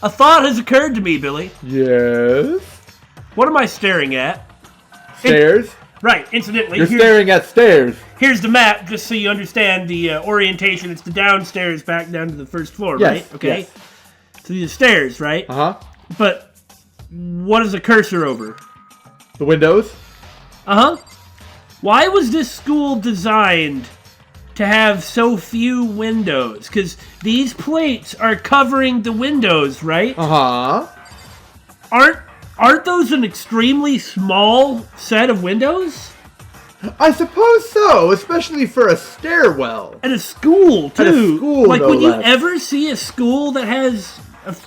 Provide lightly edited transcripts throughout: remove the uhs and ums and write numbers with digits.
A thought has occurred to me, Billy. Yes? What am I staring at? Stairs? Right, incidentally. You're staring at stairs. Here's the map, just so you understand the orientation. It's the downstairs back down to the first floor, Yes, right? Okay. yes. So these are stairs, right? Uh-huh. But what is a cursor over? The windows? Uh-huh. Why was this school designed to have so few windows? Because these plates are covering the windows, right? Uh-huh. Aren't those an extremely small set of windows? I suppose so, especially for a stairwell. At a school, too. At a school, like, no would you less. ever see a school that has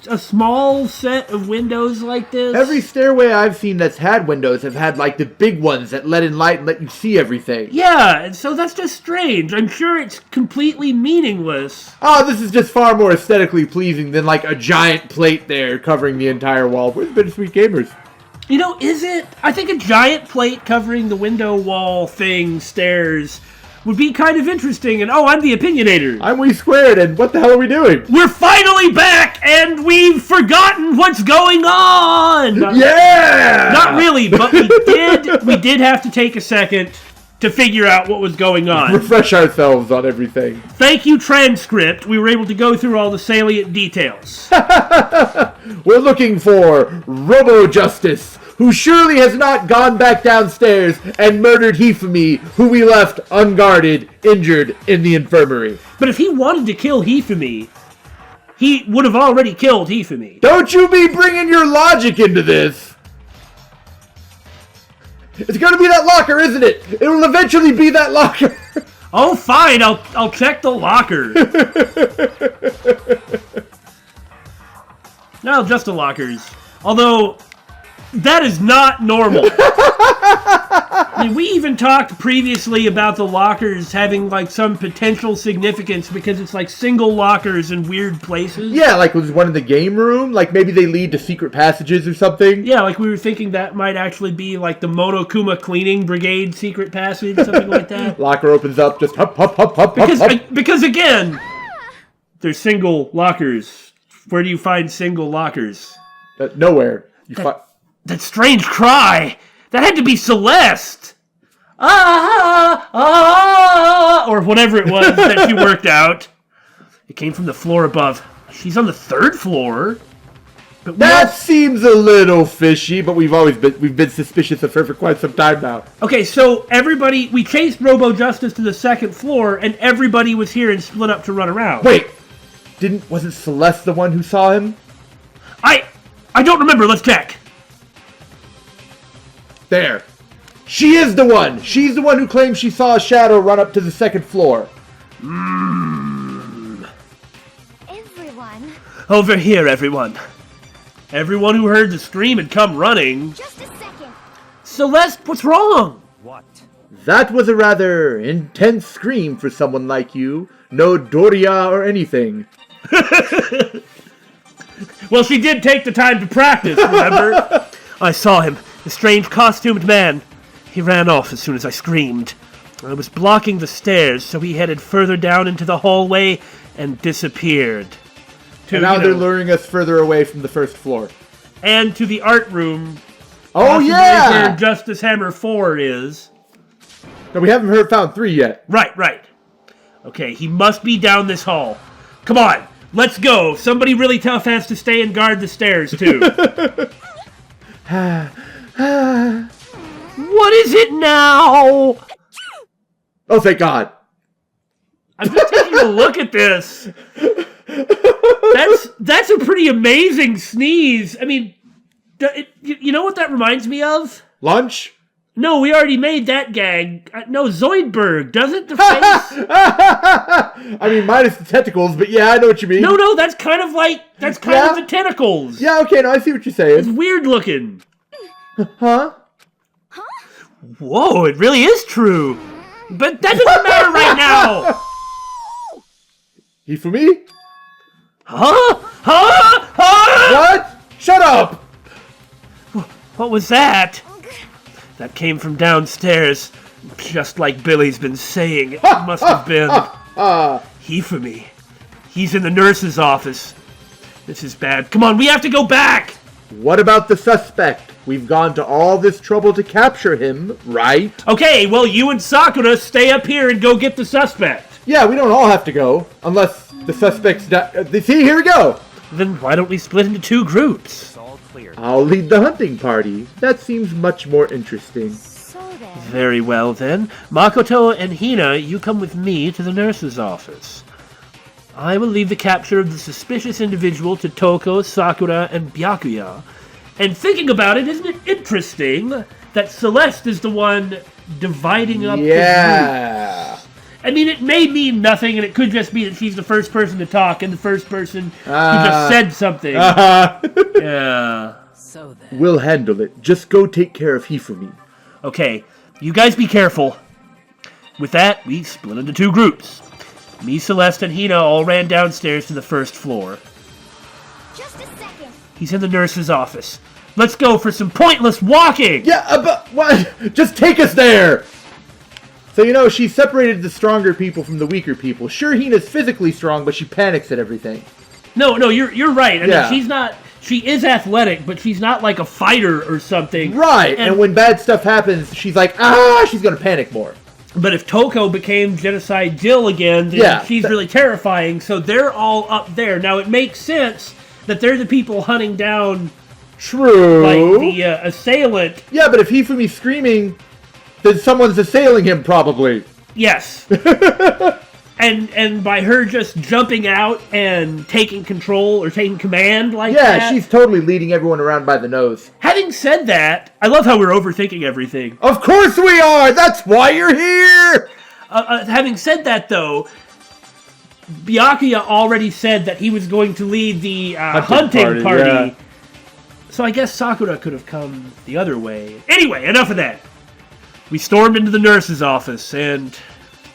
a small set of windows like this? Every stairway I've seen that's had windows have had, like, the big ones that let in light and let you see everything. Yeah, and so that's just strange. I'm sure it's completely meaningless. Oh, this is just far more aesthetically pleasing than, like, a giant plate there covering the entire wall. Where's Bittersweet Gamers? You know, is it? I think a giant plate covering the window wall thing, stairs, would be kind of interesting. And oh, I'm the opinionator. I'm We Squared, and what the hell are we doing? We're finally back, and we've forgotten what's going on. Yeah! Not really, but we did have to take a second to figure out what was going on. Refresh ourselves on everything. Thank you, transcript. We were able to go through all the salient details. We're looking for Robo Justice, who surely has not gone back downstairs and murdered Hifumi, who we left unguarded, injured in the infirmary. But if he wanted to kill Hifumi, he would have already killed Hifumi. Don't you be bringing your logic into this! It's gonna be that locker, isn't it? It will eventually be that locker! Oh, fine, I'll check the locker. No, just the lockers. Although, that is not normal. I mean, we even talked previously about the lockers having, like, some potential significance because it's, like, single lockers in weird places. Yeah, like was one in the game room? Like maybe they lead to secret passages or something? Yeah, like we were thinking that might actually be, like, the Monokuma Cleaning Brigade secret passage, something like that. Locker opens up, just hup, hup, hup, hup, hup, hup. Because, again, there's single lockers. Where do you find single lockers? Nowhere. That strange cry! That had to be Celeste! Or whatever it was that she worked out. It came from the floor above. She's on the third floor. But that seems a little fishy, but we've been suspicious of her for quite some time now. Okay, so we chased Robo Justice to the second floor, and everybody was here and split up to run around. Wait! Wasn't Celeste the one who saw him? I don't remember, let's check. There. She is the one! She's the one who claims she saw a shadow run up to the second floor. Everyone. Over here, everyone. Everyone who heard the scream had come running. Just a second. Celeste, what's wrong? What? That was a rather intense scream for someone like you. No Doria or anything. Well, she did take the time to practice, remember? I saw him, the strange costumed man. He ran off as soon as I screamed. I was blocking the stairs, so he headed further down into the hallway and disappeared. And now they're luring us further away from the first floor. And to the art room. Oh, yeah! Where Justice Hammer 4 is. No, we haven't found 3 yet. Right. Okay, he must be down this hall. Come on, let's go. Somebody really tough has to stay and guard the stairs, too. What is it now? Oh, thank God. I'm just taking a look at this. That's a pretty amazing sneeze. I mean, you know what that reminds me of? Lunch? No, we already made that gag. No, Zoidberg, doesn't the face? I mean, minus the tentacles, but yeah, I know what you mean. No, that's kind of the tentacles. Yeah, okay, no, I see what you're saying. It's weird looking. Huh? Whoa, it really is true. But that doesn't matter right now. Hifumi? Huh? What? Shut up! What was that? That came from downstairs, just like Billy's been saying. It must have been Hifumi. He's in the nurse's office. This is bad. Come on, we have to go back! What about the suspect? We've gone to all this trouble to capture him, right? Okay, well, you and Sakura stay up here and go get the suspect. Yeah, we don't all have to go, unless the suspect's see, here we go! Then why don't we split into 2 groups? It's all clear. I'll lead the hunting party. That seems much more interesting. So then, Very well, then. Makoto and Hina, you come with me to the nurse's office. I will leave the capture of the suspicious individual to Toko, Sakura, and Byakuya. And thinking about it, isn't it interesting that Celeste is the one dividing up the Yeah. groups? I mean, it may mean nothing, and it could just be that she's the first person to talk and the first person who just said something. Yeah. so then. We'll handle it. Just go take care of Hifumi. Okay, you guys be careful. With that, we split into 2 groups. Me, Celeste, and Hina all ran downstairs to the first floor. Just a second. He's in the nurse's office. Let's go for some pointless walking! Yeah, but what? Just take us there! So, she separated the stronger people from the weaker people. Sure, Hina's physically strong, but she panics at everything. No, you're right. I Yeah. mean, she is athletic, but she's not like a fighter or something. Right, and when bad stuff happens, she's like, she's gonna panic more. But if Toko became Genocide Jill again, then she's really terrifying, so they're all up there. Now, it makes sense that they're the people hunting down, True. like, the assailant. Yeah, but if Hifumi's screaming, then someone's assailing him, probably. Yes. and by her just jumping out and taking control or taking command like that. Yeah, she's totally leading everyone around by the nose. Having said that, I love how we're overthinking everything. Of course we are! That's why you're here! Having said that, though, Byakuya already said that he was going to lead the hunting party. Yeah. So I guess Sakura could have come the other way. Anyway, enough of that. We stormed into the nurse's office, and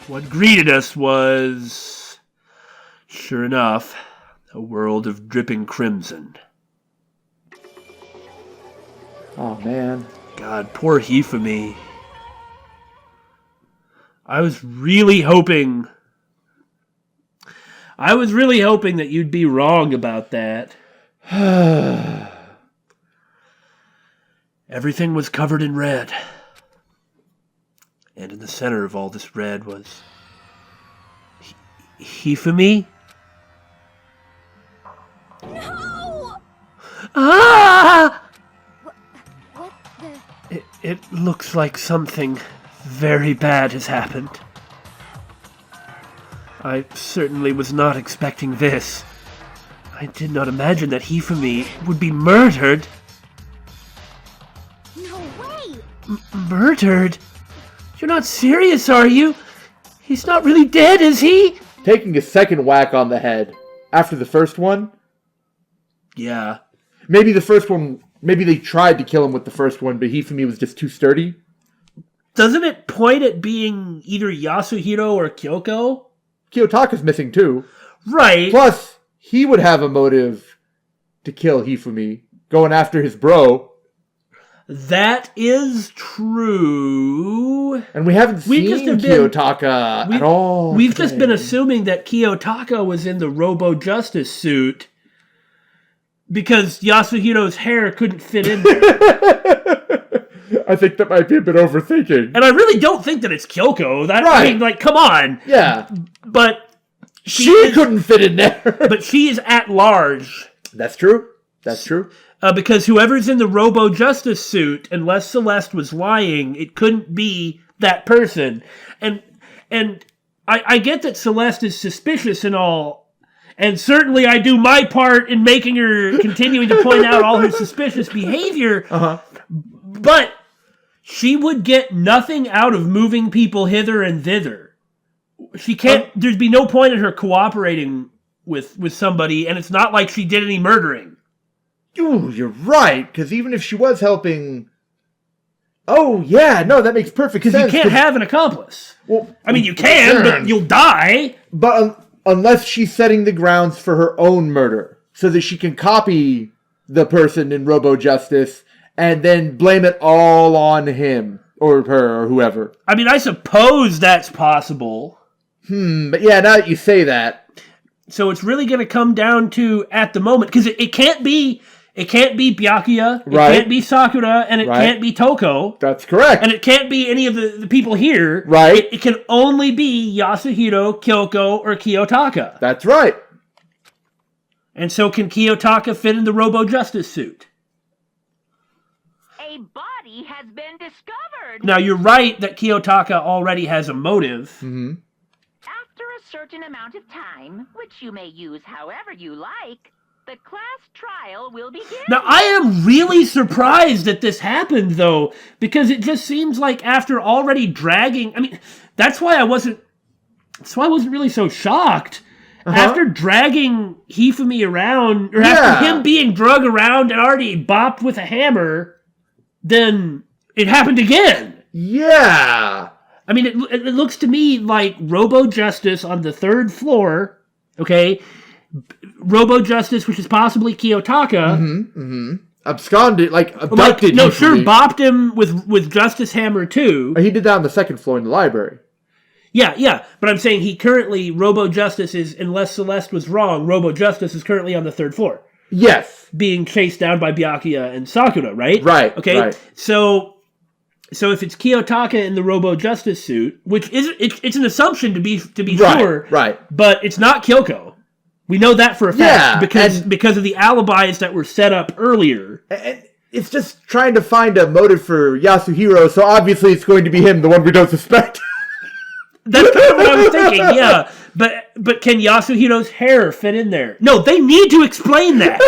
what greeted us was, sure enough, a world of dripping crimson. Oh, man. God, poor Hifumi. I was really hoping that you'd be wrong about that. Everything was covered in red. And in the center of all this red was Hifumi. No! Ah! What the? It looks like something very bad has happened. I certainly was not expecting this. I did not imagine that Hifumi would be murdered. No way! Murdered? You're not serious, are you? He's not really dead, is he? Taking a second whack on the head. After the first one? Yeah. Maybe they tried to kill him with the first one, but Hifumi was just too sturdy? Doesn't it point at being either Yasuhiro or Kyoko? Kiyotaka's missing too. Right. Plus, he would have a motive to kill Hifumi, going after his bro. That is true. And we haven't seen Kiyotaka at all. We've just been assuming that Kiyotaka was in the Robo Justice suit because Yasuhiro's hair couldn't fit in there. I think that might be a bit overthinking. And I really don't think that it's Kyoko. I mean, like, come on. Yeah. But she couldn't fit in there. But she is at large. That's true. That's true. Because whoever's in the Robo Justice suit, unless Celeste was lying, it couldn't be that person. And I get that Celeste is suspicious and all, and certainly I do my part in making her continuing to point out all her suspicious behavior. But she would get nothing out of moving people hither and thither. She can't. There'd be no point in her cooperating with somebody, and it's not like she did any murdering. Ooh, you're right, because even if she was helping... Oh, yeah, no, that makes perfect sense. Because you can't have an accomplice. Well, I mean, you can, but you'll die. But unless she's setting the grounds for her own murder, so that she can copy the person in Robo Justice and then blame it all on him, or her, or whoever. I mean, I suppose that's possible. But yeah, now that you say that... So it's really going to come down to, at the moment, because it can't be Byakuya, it can't be Sakura, and it can't be Toko. That's correct. And it can't be any of the people here. Right. It can only be Yasuhiro, Kyoko, or Kiyotaka. That's right. And so can Kiyotaka fit in the Robo Justice suit? A body has been discovered. Now, you're right that Kiyotaka already has a motive. Mm-hmm. After a certain amount of time, which you may use however you like, the class trial will begin. Now, I am really surprised that this happened, though, because it just seems like after already dragging... I mean, that's why I wasn't really so shocked. After dragging Hifumi around, or after him being drug around and already bopped with a hammer, then it happened again. Yeah. I mean, it looks to me like Robo Justice on the 3rd floor, okay? Robo Justice, which is possibly Kiyotaka. Absconded, abducted. No, sure, bopped him with Justice Hammer 2. He did that on the 2nd floor in the library. Yeah, but I'm saying Robo Justice is, unless Celeste was wrong, Robo Justice is currently on the 3rd floor. Yes. Being chased down by Byakuya and Sakura, right? Right, Okay, right. So if it's Kiyotaka in the Robo Justice suit, which it's an assumption to be sure, right. But it's not Kyoko. We know that for a fact because of the alibis that were set up earlier. And it's just trying to find a motive for Yasuhiro, so obviously it's going to be him, the one we don't suspect. That's kind of what I was thinking, yeah. But can Yasuhiro's hair fit in there? No, they need to explain that.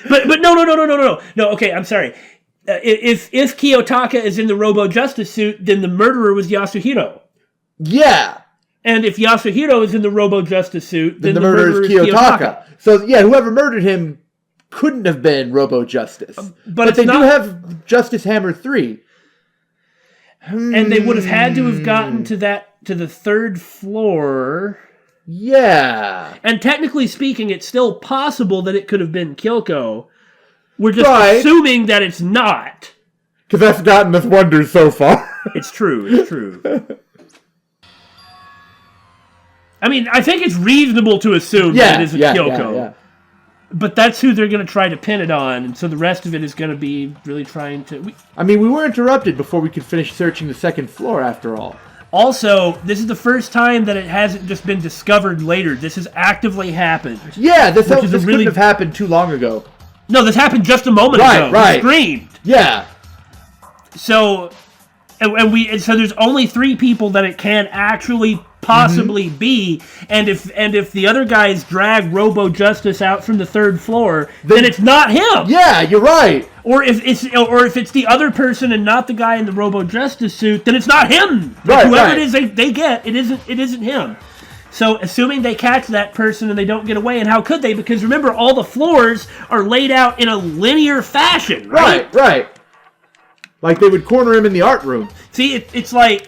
but no. No, okay, I'm sorry. If Kiyotaka is in the Robo Justice suit, then the murderer was Yasuhiro. Yeah. And if Yasuhiro is in the Robo Justice suit, then the murderer is Kiyotaka. So, yeah, whoever murdered him couldn't have been Robo Justice. But they do have Justice Hammer 3. And they would have had to have gotten to the 3rd floor. Yeah. And technically speaking, it's still possible that it could have been Kyoko. We're just assuming that it's not. Because that's gotten us wonders so far. It's true. I mean, I think it's reasonable to assume that it isn't Kyoko. Yeah. But that's who they're going to try to pin it on, and so the rest of it is going to be really trying to... we were interrupted before we could finish searching the 2nd floor, after all. Also, this is the first time that it hasn't just been discovered later. This has actively happened. Yeah, this couldn't have happened too long ago. No, this happened just a moment ago. Right. We screamed. Yeah. So, and so there's only 3 people that it can actually possibly be, and if the other guys drag Robo Justice out from the 3rd floor, then it's not him. Yeah, you're right. Or if it's the other person and not the guy in the Robo Justice suit, then it's not him. Whoever it is they get, it isn't him. So assuming they catch that person and they don't get away, and how could they? Because remember, all the floors are laid out in a linear fashion, right? Right. Like they would corner him in the art room. See, it's like...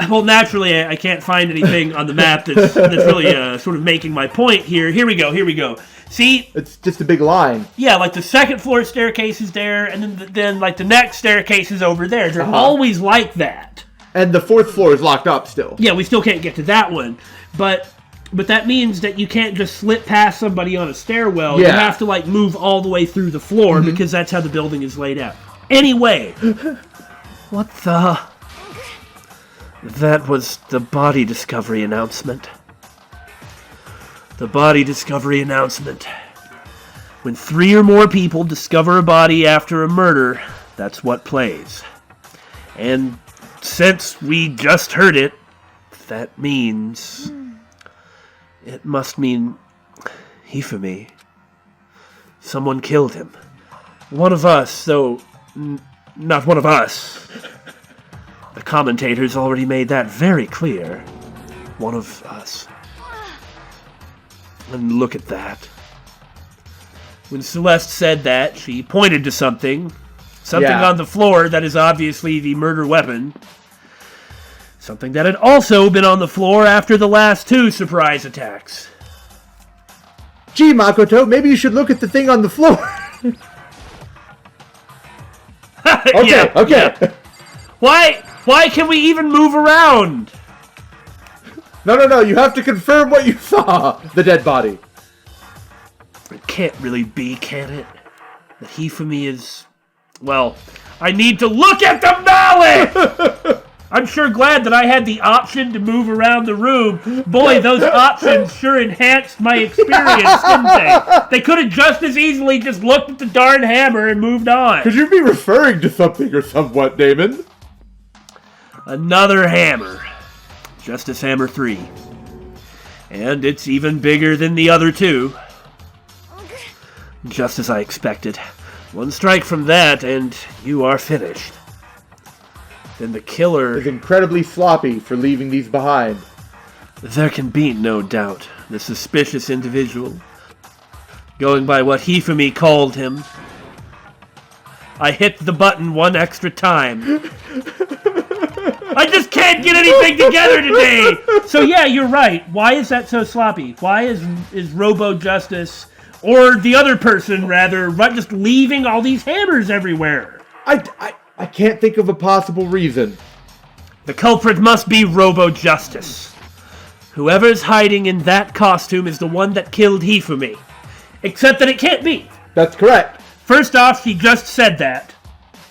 Well, naturally, I can't find anything on the map that's really sort of making my point here. Here we go. See? It's just a big line. Yeah, like the 2nd floor staircase is there, and then like the next staircase is over there. They're always like that. And the 4th floor is locked up still. Yeah, we still can't get to that one. But that means that you can't just slip past somebody on a stairwell. Yeah. You have to like move all the way through the floor because that's how the building is laid out. Anyway. What the... That was the body discovery announcement. The body discovery announcement. When 3 or more people discover a body after a murder, that's what plays. And since we just heard it, that means... It must mean Hifumi. Someone killed him. One of us, though not one of us. The commentators already made that very clear. One of us. And look at that. When Celeste said that, she pointed to something. Something on the floor that is obviously the murder weapon. Something that had also been on the floor after the last 2 surprise attacks. Gee, Makoto, maybe you should look at the thing on the floor. Okay. Yeah. Why can we even move around? No. You have to confirm what you saw. The dead body. It can't really be, can it? That Hifumi is... Well, I need to look at the mallet! I'm sure glad that I had the option to move around the room. Boy, those options sure enhanced my experience, didn't they? They could have just as easily just looked at the darn hammer and moved on. Could you be referring to something or somewhat, Damon? Another hammer. Justice Hammer 3. And it's even bigger than the other two. Just as I expected. One strike from that, and you are finished. Then the killer... is incredibly sloppy for leaving these behind. There can be no doubt. The suspicious individual. Going by what Hifumi called him. I hit the button one extra time. I just can't get anything together today! So yeah, you're right. Why is that so sloppy? Why is Robo Justice, or the other person rather, just leaving all these hammers everywhere? I can't think of a possible reason. The culprit must be Robo Justice. Whoever's hiding in that costume is the one that killed Hifumi. Except that it can't be. That's correct. First off, she just said that.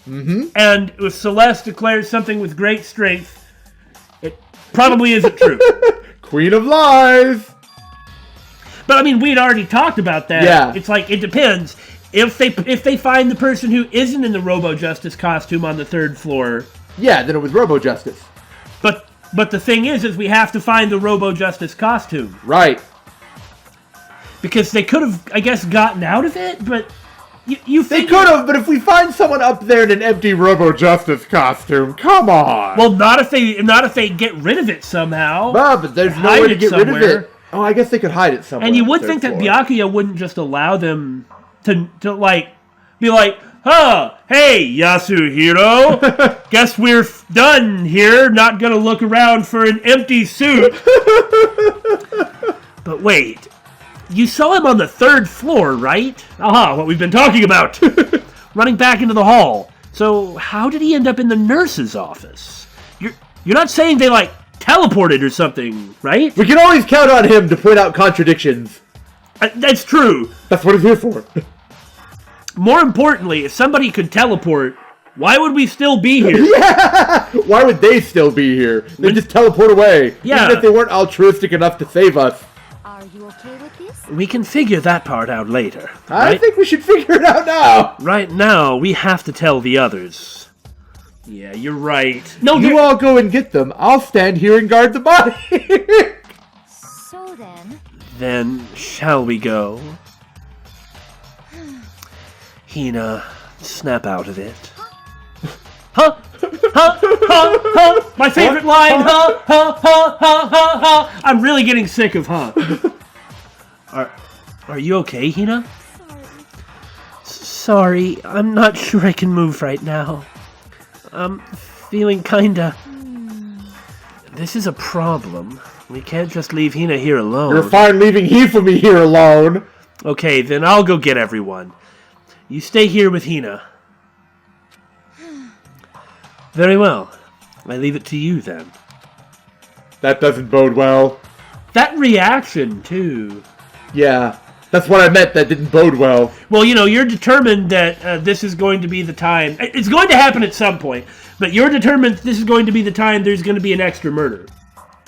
Mm-hmm. And if Celeste declares something with great strength, it probably isn't true. Queen of lies! But I mean, we'd already talked about that. Yeah. It's like, it depends. If they find the person who isn't in the Robo Justice costume on the 3rd floor... Yeah, then it was Robo Justice. But the thing is we have to find the Robo Justice costume. Right. Because they could have, I guess, gotten out of it, but... You They could have, but if we find someone up there in an empty Robo Justice costume, come on! Well, not if they get rid of it somehow. No, but there's no way to get rid of it. Oh, I guess they could hide it somewhere. And you would think that Byakuya wouldn't just allow them to like, be like, huh, hey, Yasuhiro, guess we're done here, not gonna look around for an empty suit. But wait, you saw him on the 3rd floor, right? Aha, what we've been talking about. Running back into the hall. So how did he end up in the nurse's office? You're not saying they, like, teleported or something, right? We can always count on him to point out contradictions. That's true. That's what he's here for. More importantly, if somebody could teleport, why would we still be here? Yeah! Why would they still be here? They just teleport away. Yeah. Even if they weren't altruistic enough to save us. Are you okay with this? We can figure that part out later. I right? think we should figure it out now. Right now, we have to tell the others. Yeah, you're right. No, You all go and get them. I'll stand here and guard the body. So then... Then, shall we go? Hina, snap out of it. Huh? Huh? Huh? Huh? My favorite line, huh? Huh? Huh? Huh? Huh? Huh? I'm really getting sick of huh. Are you okay, Hina? Sorry, I'm not sure I can move right now. I'm feeling kinda... This is a problem. We can't just leave Hina here alone. You're fine leaving Hifumi here alone. Okay, then I'll go get everyone. You stay here with Hina. Very well. I leave it to you, then. That doesn't bode well. That reaction, too. Yeah, that's what I meant. That didn't bode well. Well, you know, you're determined that this is going to be the time. It's going to happen at some point, but you're determined this is going to be the time there's going to be an extra murder.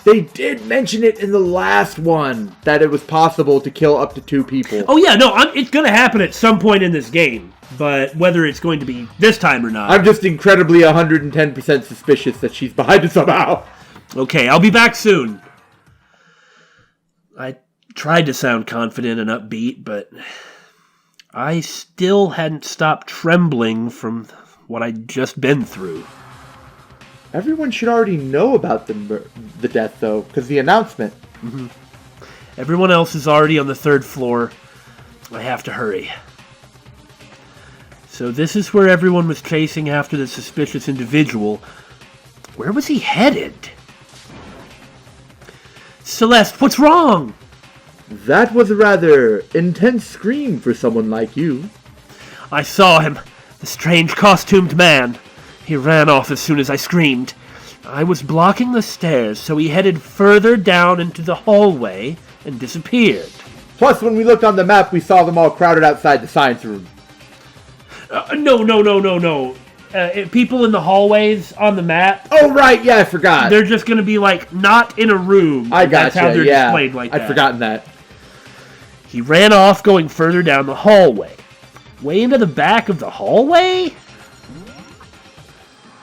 They did mention it in the last one, that it was possible to kill up to 2 people. Oh, yeah, no, it's going to happen at some point in this game, but whether it's going to be this time or not. I'm just incredibly 110% suspicious that she's behind it somehow. Okay, I'll be back soon. I tried to sound confident and upbeat, but I still hadn't stopped trembling from what I'd just been through. Everyone should already know about the death, though, because the announcement. Mm-hmm. Everyone else is already on the 3rd floor. I have to hurry. So this is where everyone was chasing after the suspicious individual. Where was he headed? Celeste, what's wrong? That was a rather intense scream for someone like you. I saw him, the strange costumed man. He ran off as soon as I screamed. I was blocking the stairs, so he headed further down into the hallway and disappeared. Plus, when we looked on the map, we saw them all crowded outside the science room. No. People in the hallways on the map. Oh, right, yeah, I forgot. They're just going to be, like, not in a room. I gotcha, That's how they're displayed like that. I'd forgotten that. He ran off going further down the hallway. Way into the back of the hallway?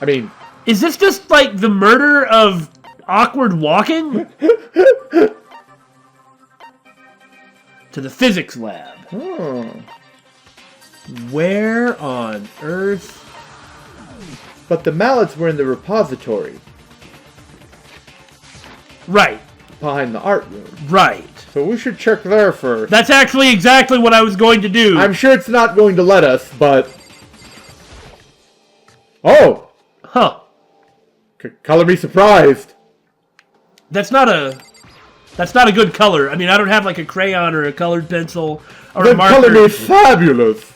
I mean... Is this just, like, the murder of awkward walking? To the physics lab. Oh. Where on earth? But the mallets were in the repository. Right. Behind the art room. Right. So we should check there first. That's actually exactly what I was going to do. I'm sure it's not going to let us, but... Oh! Huh. Color me surprised. That's not a good color. I mean, I don't have like a crayon or a colored pencil or a marker. The color is fabulous.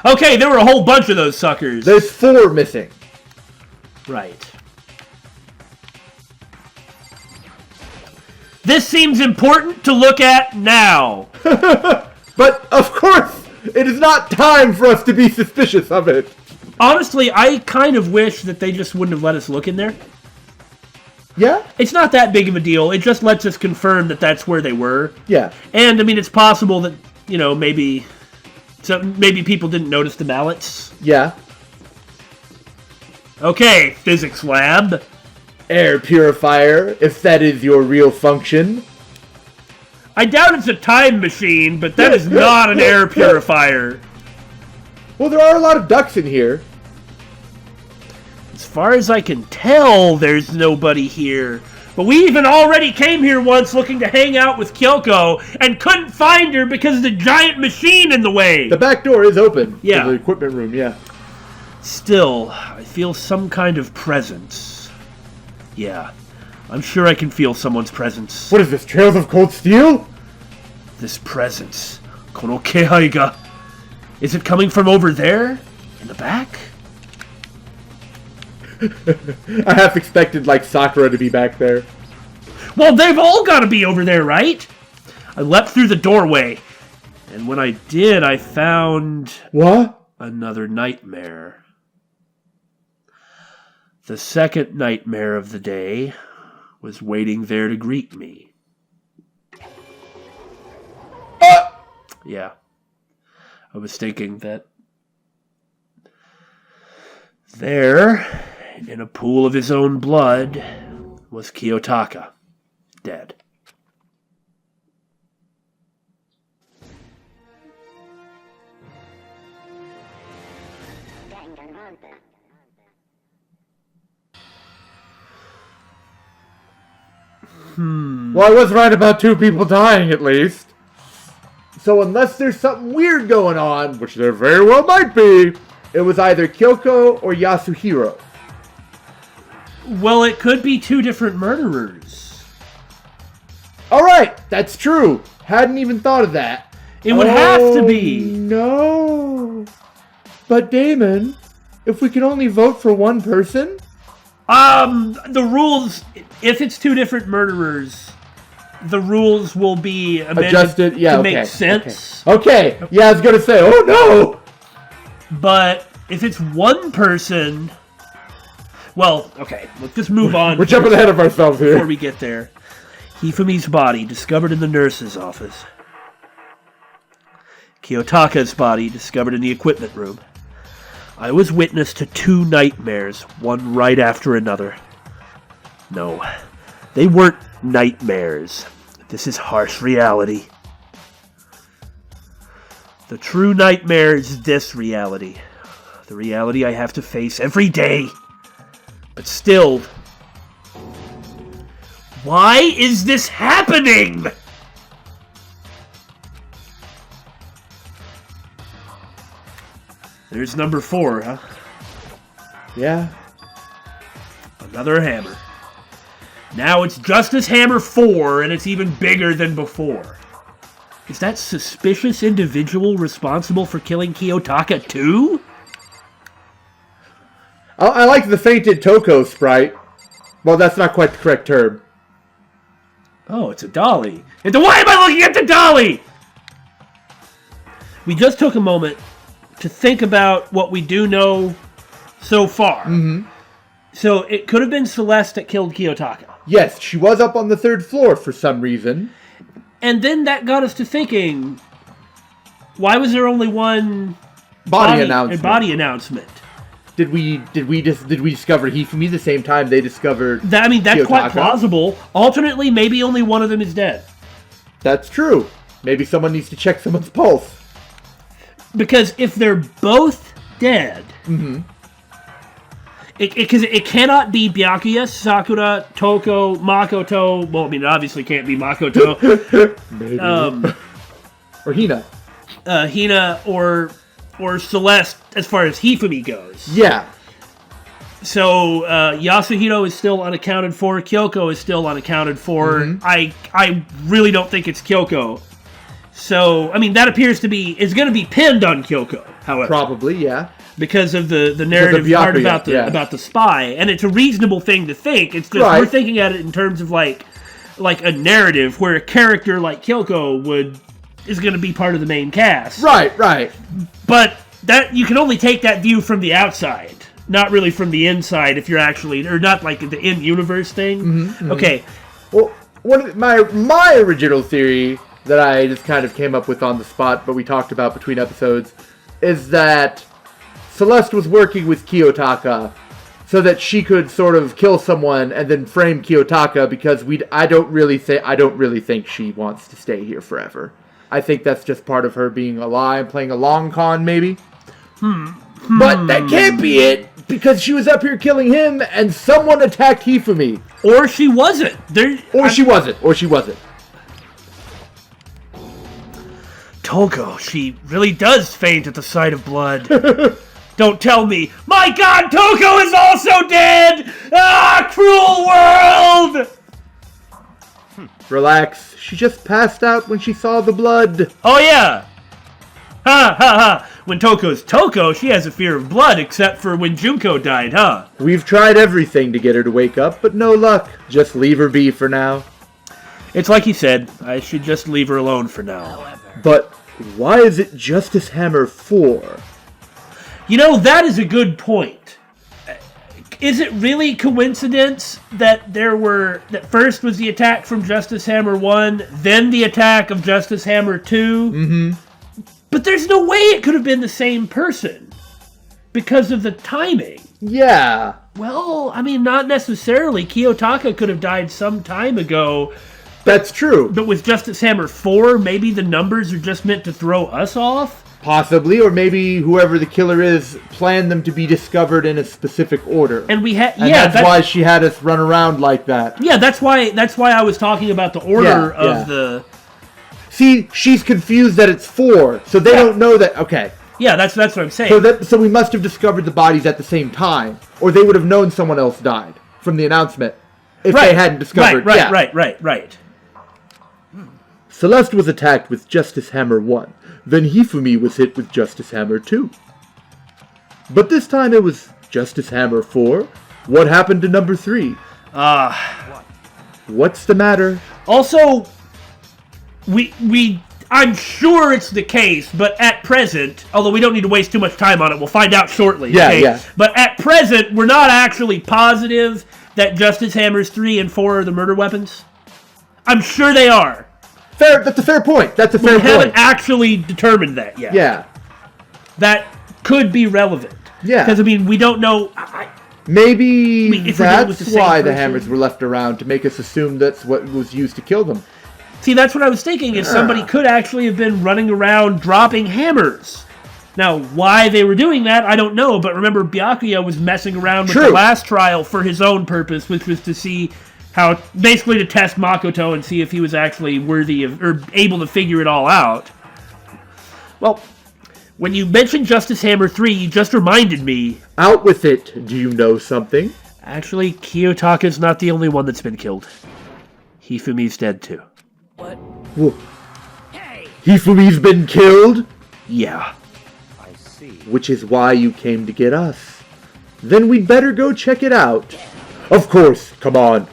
Okay, there were a whole bunch of those suckers. There's 4 missing. Right. This seems important to look at now. But, of course, it is not time for us to be suspicious of it. Honestly, I kind of wish that they just wouldn't have let us look in there. Yeah? It's not that big of a deal. It just lets us confirm that that's where they were. Yeah. And, I mean, it's possible that, you know, maybe people didn't notice the mallets. Yeah. Okay, physics lab. Air purifier, if that is your real function. I doubt it's a time machine, but that is not an air purifier. Well, there are a lot of ducks in here. As far as I can tell, there's nobody here. But we even already came here once looking to hang out with Kyoko and couldn't find her because of the giant machine in the way. The back door is open. Yeah. To the equipment room, yeah. Still, I feel some kind of presence. Yeah, I'm sure I can feel someone's presence. What is this, Trails of Cold Steel? This presence. Kono kehai ga. Is it coming from over there? In the back? I half expected, like, Sakura to be back there. Well, they've all got to be over there, right? I leapt through the doorway, and when I did, I found... What? Another nightmare. The second nightmare of the day was waiting there to greet me. Yeah. I was thinking that there, in a pool of his own blood, was Kiyotaka, dead. Danganronpa. Well, I was right about 2 people dying, at least. So unless there's something weird going on, which there very well might be, it was either Kyoko or Yasuhiro. Well, it could be 2 different murderers. Alright, that's true. Hadn't even thought of that. It would have to be. No. But Damon, if we can only vote for one person? The rules, if it's 2 different murderers, the rules will be amended Adjusted, yeah, to okay, make sense. Okay, yeah, I was gonna say, oh no! But if it's one person, well, okay, let's just move on. We're jumping ahead of ourselves here. Before we get there. Hifumi's body discovered in the nurse's office. Kiyotaka's body discovered in the equipment room. I was witness to 2 nightmares, one right after another. No, they weren't nightmares. This is harsh reality. The true nightmare is this reality. The reality I have to face every day. But still, why is this happening? There's number 4, huh? Yeah. Another hammer. Now it's Justice Hammer 4, and it's even bigger than before. Is that suspicious individual responsible for killing Kiyotaka too? I like the fainted Toko sprite. Well, that's not quite the correct term. Oh, it's a dolly. And why am I looking at the dolly? We just took a moment to think about what we do know so far. Mm-hmm. So it could have been Celeste that killed Kiyotaka. Yes, she was up on the 3rd floor for some reason. And then that got us to thinking, why was there only one body announcement? Did we discover Hifumi the same time they discovered that? I mean, that's Kiyotaka? Quite plausible. Alternately, maybe only one of them is dead. That's true. Maybe someone needs to check someone's pulse. Because if they're both dead, because it cannot be Byakuya, Sakura, Toko, Makoto. Well, I mean, it obviously can't be Makoto. Maybe. Or Hina. Hina or Celeste, as far as Hifumi goes. Yeah. So Yasuhiro is still unaccounted for. Kyoko is still unaccounted for. Mm-hmm. I really don't think it's Kyoko. So, I mean, that appears to be... It's going to be pinned on Kyoko, however. Probably, yeah. Because of the narrative part about the spy. And it's a reasonable thing to think. It's just we're thinking at it in terms of, like a narrative where a character like Kyoko is going to be part of the main cast. Right, right. But that you can only take that view from the outside. Not really from the inside if you're actually... Or not like the in-universe thing. Mm-hmm, mm-hmm. Okay. Well, my original theory... that I just kind of came up with on the spot, but we talked about between episodes, is that Celeste was working with Kiyotaka so that she could sort of kill someone and then frame Kiyotaka because I don't really think she wants to stay here forever. I think that's just part of her being alive, playing a long con, maybe. But that can't be it, because she was up here killing him and someone attacked Hifumi. Or she wasn't. She wasn't. Toko, she really does faint at the sight of blood. Don't tell me. My God, Toko is also dead! Ah, cruel world! Relax. She just passed out when she saw the blood. Oh, yeah. Ha, ha, ha. When Toko's Toko, she has a fear of blood, except for when Junko died, huh? We've tried everything to get her to wake up, but no luck. Just leave her be for now. It's like you said. I should just leave her alone for now. But why is it Justice Hammer 4? You know, that is a good point. Is it really coincidence that that first was the attack from Justice Hammer 1, then the attack of Justice Hammer 2? Mm-hmm. But there's no way it could have been the same person because of the timing. Yeah. Well, I mean, not necessarily. Kiyotaka could have died some time ago. That's true. But with Justice Hammer 4, maybe the numbers are just meant to throw us off? Possibly, or maybe whoever the killer is planned them to be discovered in a specific order. And that's why she had us run around like that. Yeah, that's why I was talking about the order of the... See, she's confused that it's 4, so they don't know that... Okay. Yeah, that's what I'm saying. So we must have discovered the bodies at the same time, or they would have known someone else died from the announcement if they hadn't discovered... Right. Celeste was attacked with Justice Hammer 1. Then Hifumi was hit with Justice Hammer 2. But this time it was Justice Hammer 4. What happened to number 3? What's the matter? Also, I'm sure it's the case, but at present, although we don't need to waste too much time on it, we'll find out shortly. Yeah. But at present, we're not actually positive that Justice Hammers 3 and 4 are the murder weapons. I'm sure they are. That's a fair point. We haven't actually determined that yet. Yeah. That could be relevant. Yeah. Because, I mean, we don't know... Maybe that's why the hammers were left around, to make us assume that's what was used to kill them. See, that's what I was thinking, is somebody could actually have been running around dropping hammers. Now, why they were doing that, I don't know, but remember, Byakuya was messing around with the last trial for his own purpose, which was to see basically to test Makoto and see if he was actually worthy of, or able to figure it all out. Well, when you mentioned Justice Hammer 3, you just reminded me. Out with it. Do you know something? Actually, Kiyotaka's not the only one that's been killed. Hifumi's dead too. What? Whoa. Hey! Hifumi's been killed? Yeah. I see. Which is why you came to get us. Then we'd better go check it out. Of course, come on.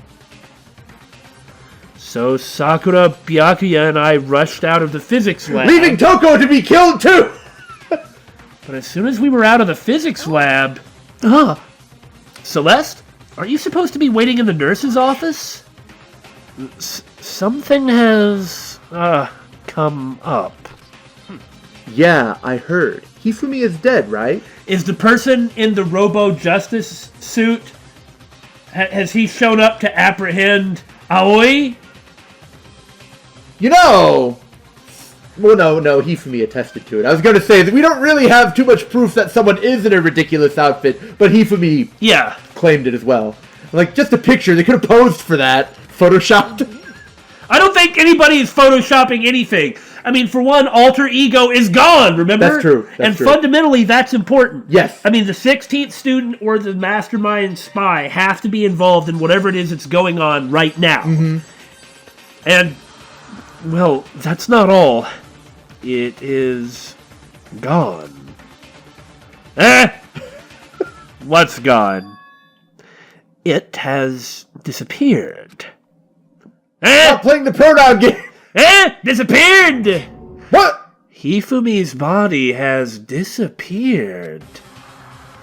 So Sakura, Byakuya, and I rushed out of the physics lab. Leaving Toko to be killed too! But as soon as we were out of the physics lab... Celeste? Aren't you supposed to be waiting in the nurse's office? Something has... come up. Yeah, I heard. Hifumi is dead, right? Is the person in the Robo Justice suit... Has he shown up to apprehend Aoi? You know... Well, no, Hifumi attested to it. I was going to say that we don't really have too much proof that someone is in a ridiculous outfit, but Hifumi claimed it as well. Like, just a picture. They could have posed for that. Photoshopped. I don't think anybody is photoshopping anything. I mean, for one, alter ego is gone, remember? That's true. And fundamentally, that's important. Yes. I mean, the 16th student or the mastermind spy have to be involved in whatever it is that's going on right now. Mm-hmm. And, well, that's not all. It is gone. What's gone? It has disappeared. Stop playing the pronoun game! Disappeared! What? Hifumi's body has disappeared.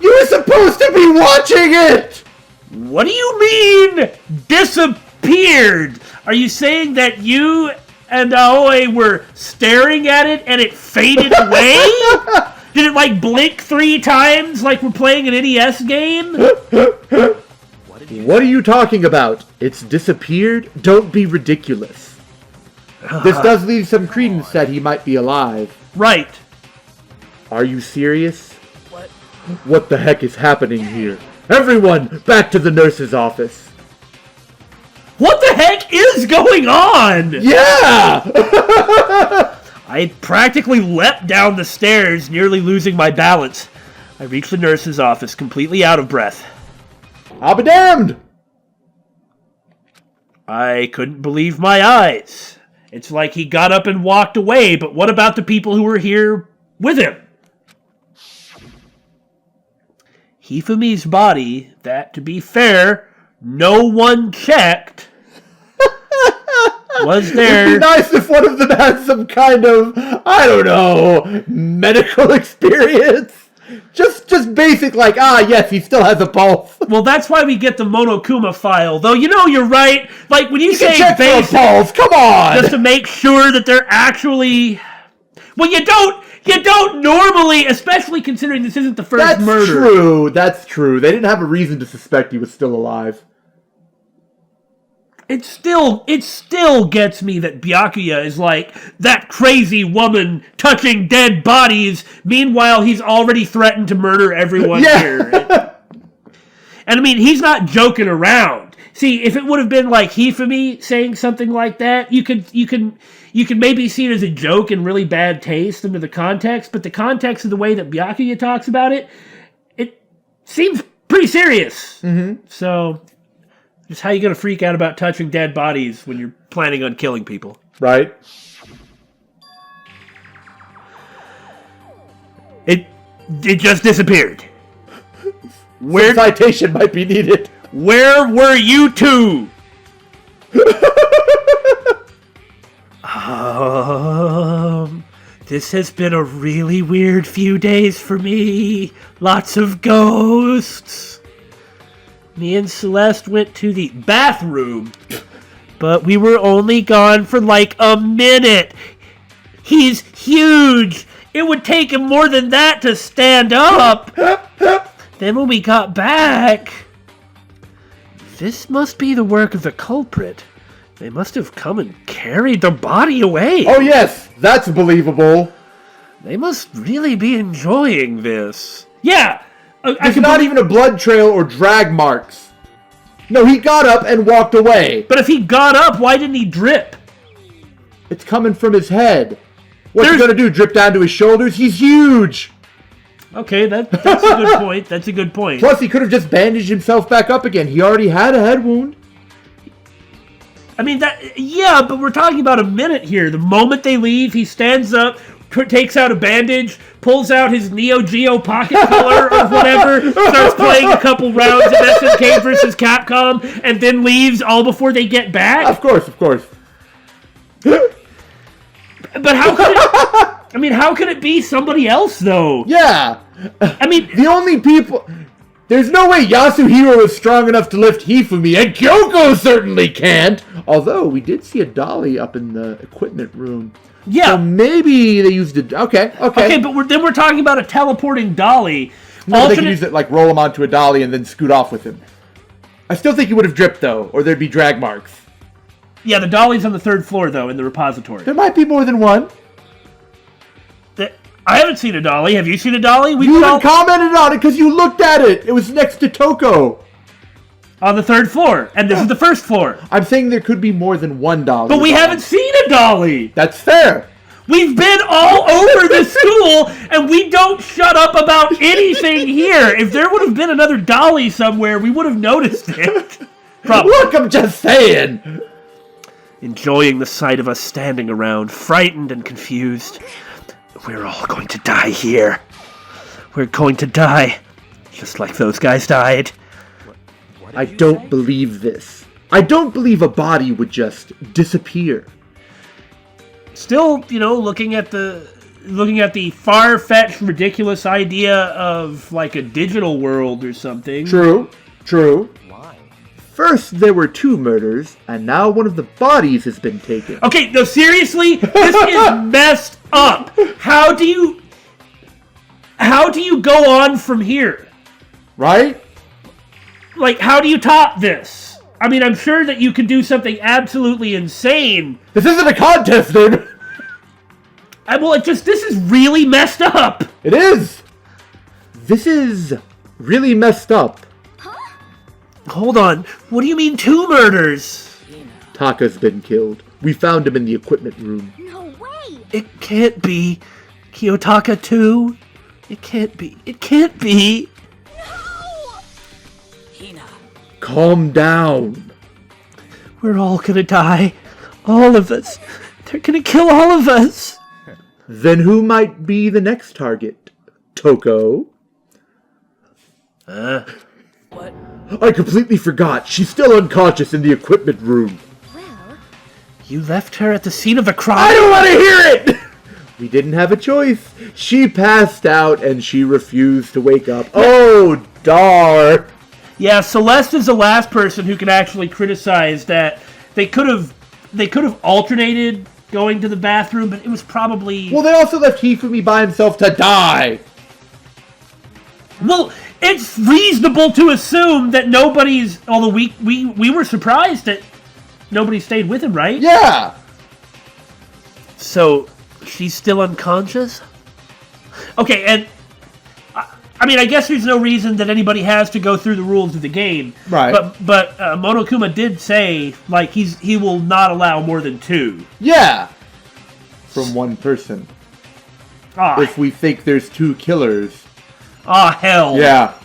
You were supposed to be watching it! What do you mean, disappeared? Are you saying that you and Aoi were staring at it and it faded away? Did it, like, blink 3 times like we're playing an NES game? What are you talking about? It's disappeared? Don't be ridiculous. This does leave some credence that he might be alive. Right. Are you serious? What the heck is happening here? Everyone, back to the nurse's office. What the heck is going on? Yeah! I practically leapt down the stairs, nearly losing my balance. I reached the nurse's office, completely out of breath. I'll be damned! I couldn't believe my eyes. It's like he got up and walked away, but what about the people who were here with him? Hifumi's body, that, to be fair, no one checked, was there. It'd be nice if one of them had some kind of, I don't know, medical experience. Just basic, like, yes, he still has a pulse. Well, that's why we get the Monokuma file. Though, you know, you're right. Like, when you say check basic, for a pulse, come on! Just to make sure that they're actually... Well, you don't normally, especially considering this isn't the first murder. That's true. They didn't have a reason to suspect he was still alive. It still gets me that Byakuya is like that crazy woman touching dead bodies. Meanwhile, he's already threatened to murder everyone here. And I mean, he's not joking around. See, if it would have been like Hifumi saying something like that, you can maybe see it as a joke and really bad taste under the context. But the context of the way that Byakuya talks about it, it seems pretty serious. Mm-hmm. So. Just how you gonna freak out about touching dead bodies when you're planning on killing people? Right. It just disappeared. Some citation might be needed. Where were you two? This has been a really weird few days for me. Lots of ghosts. Me and Celeste went to the bathroom, but we were only gone for like a minute. He's huge. It would take him more than that to stand up. Then when we got back, this must be the work of the culprit. They must have come and carried the body away. Oh yes, that's believable. They must really be enjoying this. Yeah. There's not even a blood trail or drag marks. No, he got up and walked away. But if he got up, why didn't he drip? It's coming from his head. What's he gonna do, drip down to his shoulders? He's huge! Okay, that's a good point. That's a good point. Plus, he could have just bandaged himself back up again. He already had a head wound. I mean, but we're talking about a minute here. The moment they leave, he stands up, takes out a bandage, pulls out his Neo Geo pocket color or whatever, starts playing a couple rounds of SNK versus Capcom, and then leaves all before they get back? Of course. But how could it... I mean, how could it be somebody else, though? Yeah. I mean... The only people... There's no way Yasuhiro is strong enough to lift Hifumi, and Kyoko certainly can't! Although, we did see a dolly up in the equipment room. Yeah. So maybe they used it... Okay. Okay, but then we're talking about a teleporting dolly. No, they can use it, like, roll him onto a dolly and then scoot off with him. I still think he would have dripped, though, or there'd be drag marks. Yeah, the dolly's on the 3rd floor, though, in the repository. There might be more than one. I haven't seen a dolly. Have you seen a dolly? You even commented on it because you looked at it. It was next to Toko. On the 3rd floor. And this is the 1st floor. I'm saying there could be more than one dolly. But we haven't seen a dolly. That's fair. We've been all over the school, and we don't shut up about anything here. If there would have been another dolly somewhere, we would have noticed it. Probably. Look, I'm just saying. Enjoying the sight of us standing around, frightened and confused. We're all going to die here. We're going to die, just like those guys died. I don't believe this. I don't believe a body would just disappear. Still, looking at the far-fetched, ridiculous idea of like a digital world or something. True. Why? First there were 2 murders, and now one of the bodies has been taken. Okay, no, seriously, this is messed up. How do you go on from here? Right? Like, how do you top this? I mean, I'm sure that you could do something absolutely insane. This isn't a contest, dude. This is really messed up. It is. This is really messed up. Hold on. What do you mean 2 murders? Taka's been killed. We found him in the equipment room. No way! It can't be. Kiyotaka 2? It can't be. It can't be. No! Calm down. We're all gonna die. All of us. They're gonna kill all of us. Then who might be the next target? Toko? What? I completely forgot. She's still unconscious in the equipment room. Well... You left her at the scene of the crime? I don't want to hear it! We didn't have a choice. She passed out and she refused to wake up. Oh, darn. Yeah, Celeste is the last person who can actually criticize that they could have alternated going to the bathroom, but it was probably... Well, they also left Hifumi by himself to die. Well, it's reasonable to assume that nobody's... Although we were surprised that nobody stayed with him, right? Yeah. So, she's still unconscious? Okay, and... I mean, I guess there's no reason that anybody has to go through the rules of the game. Right. But Monokuma did say, like, he will not allow more than 2. Yeah. From one person. Ah, If we think there's 2 killers. Hell. Yeah.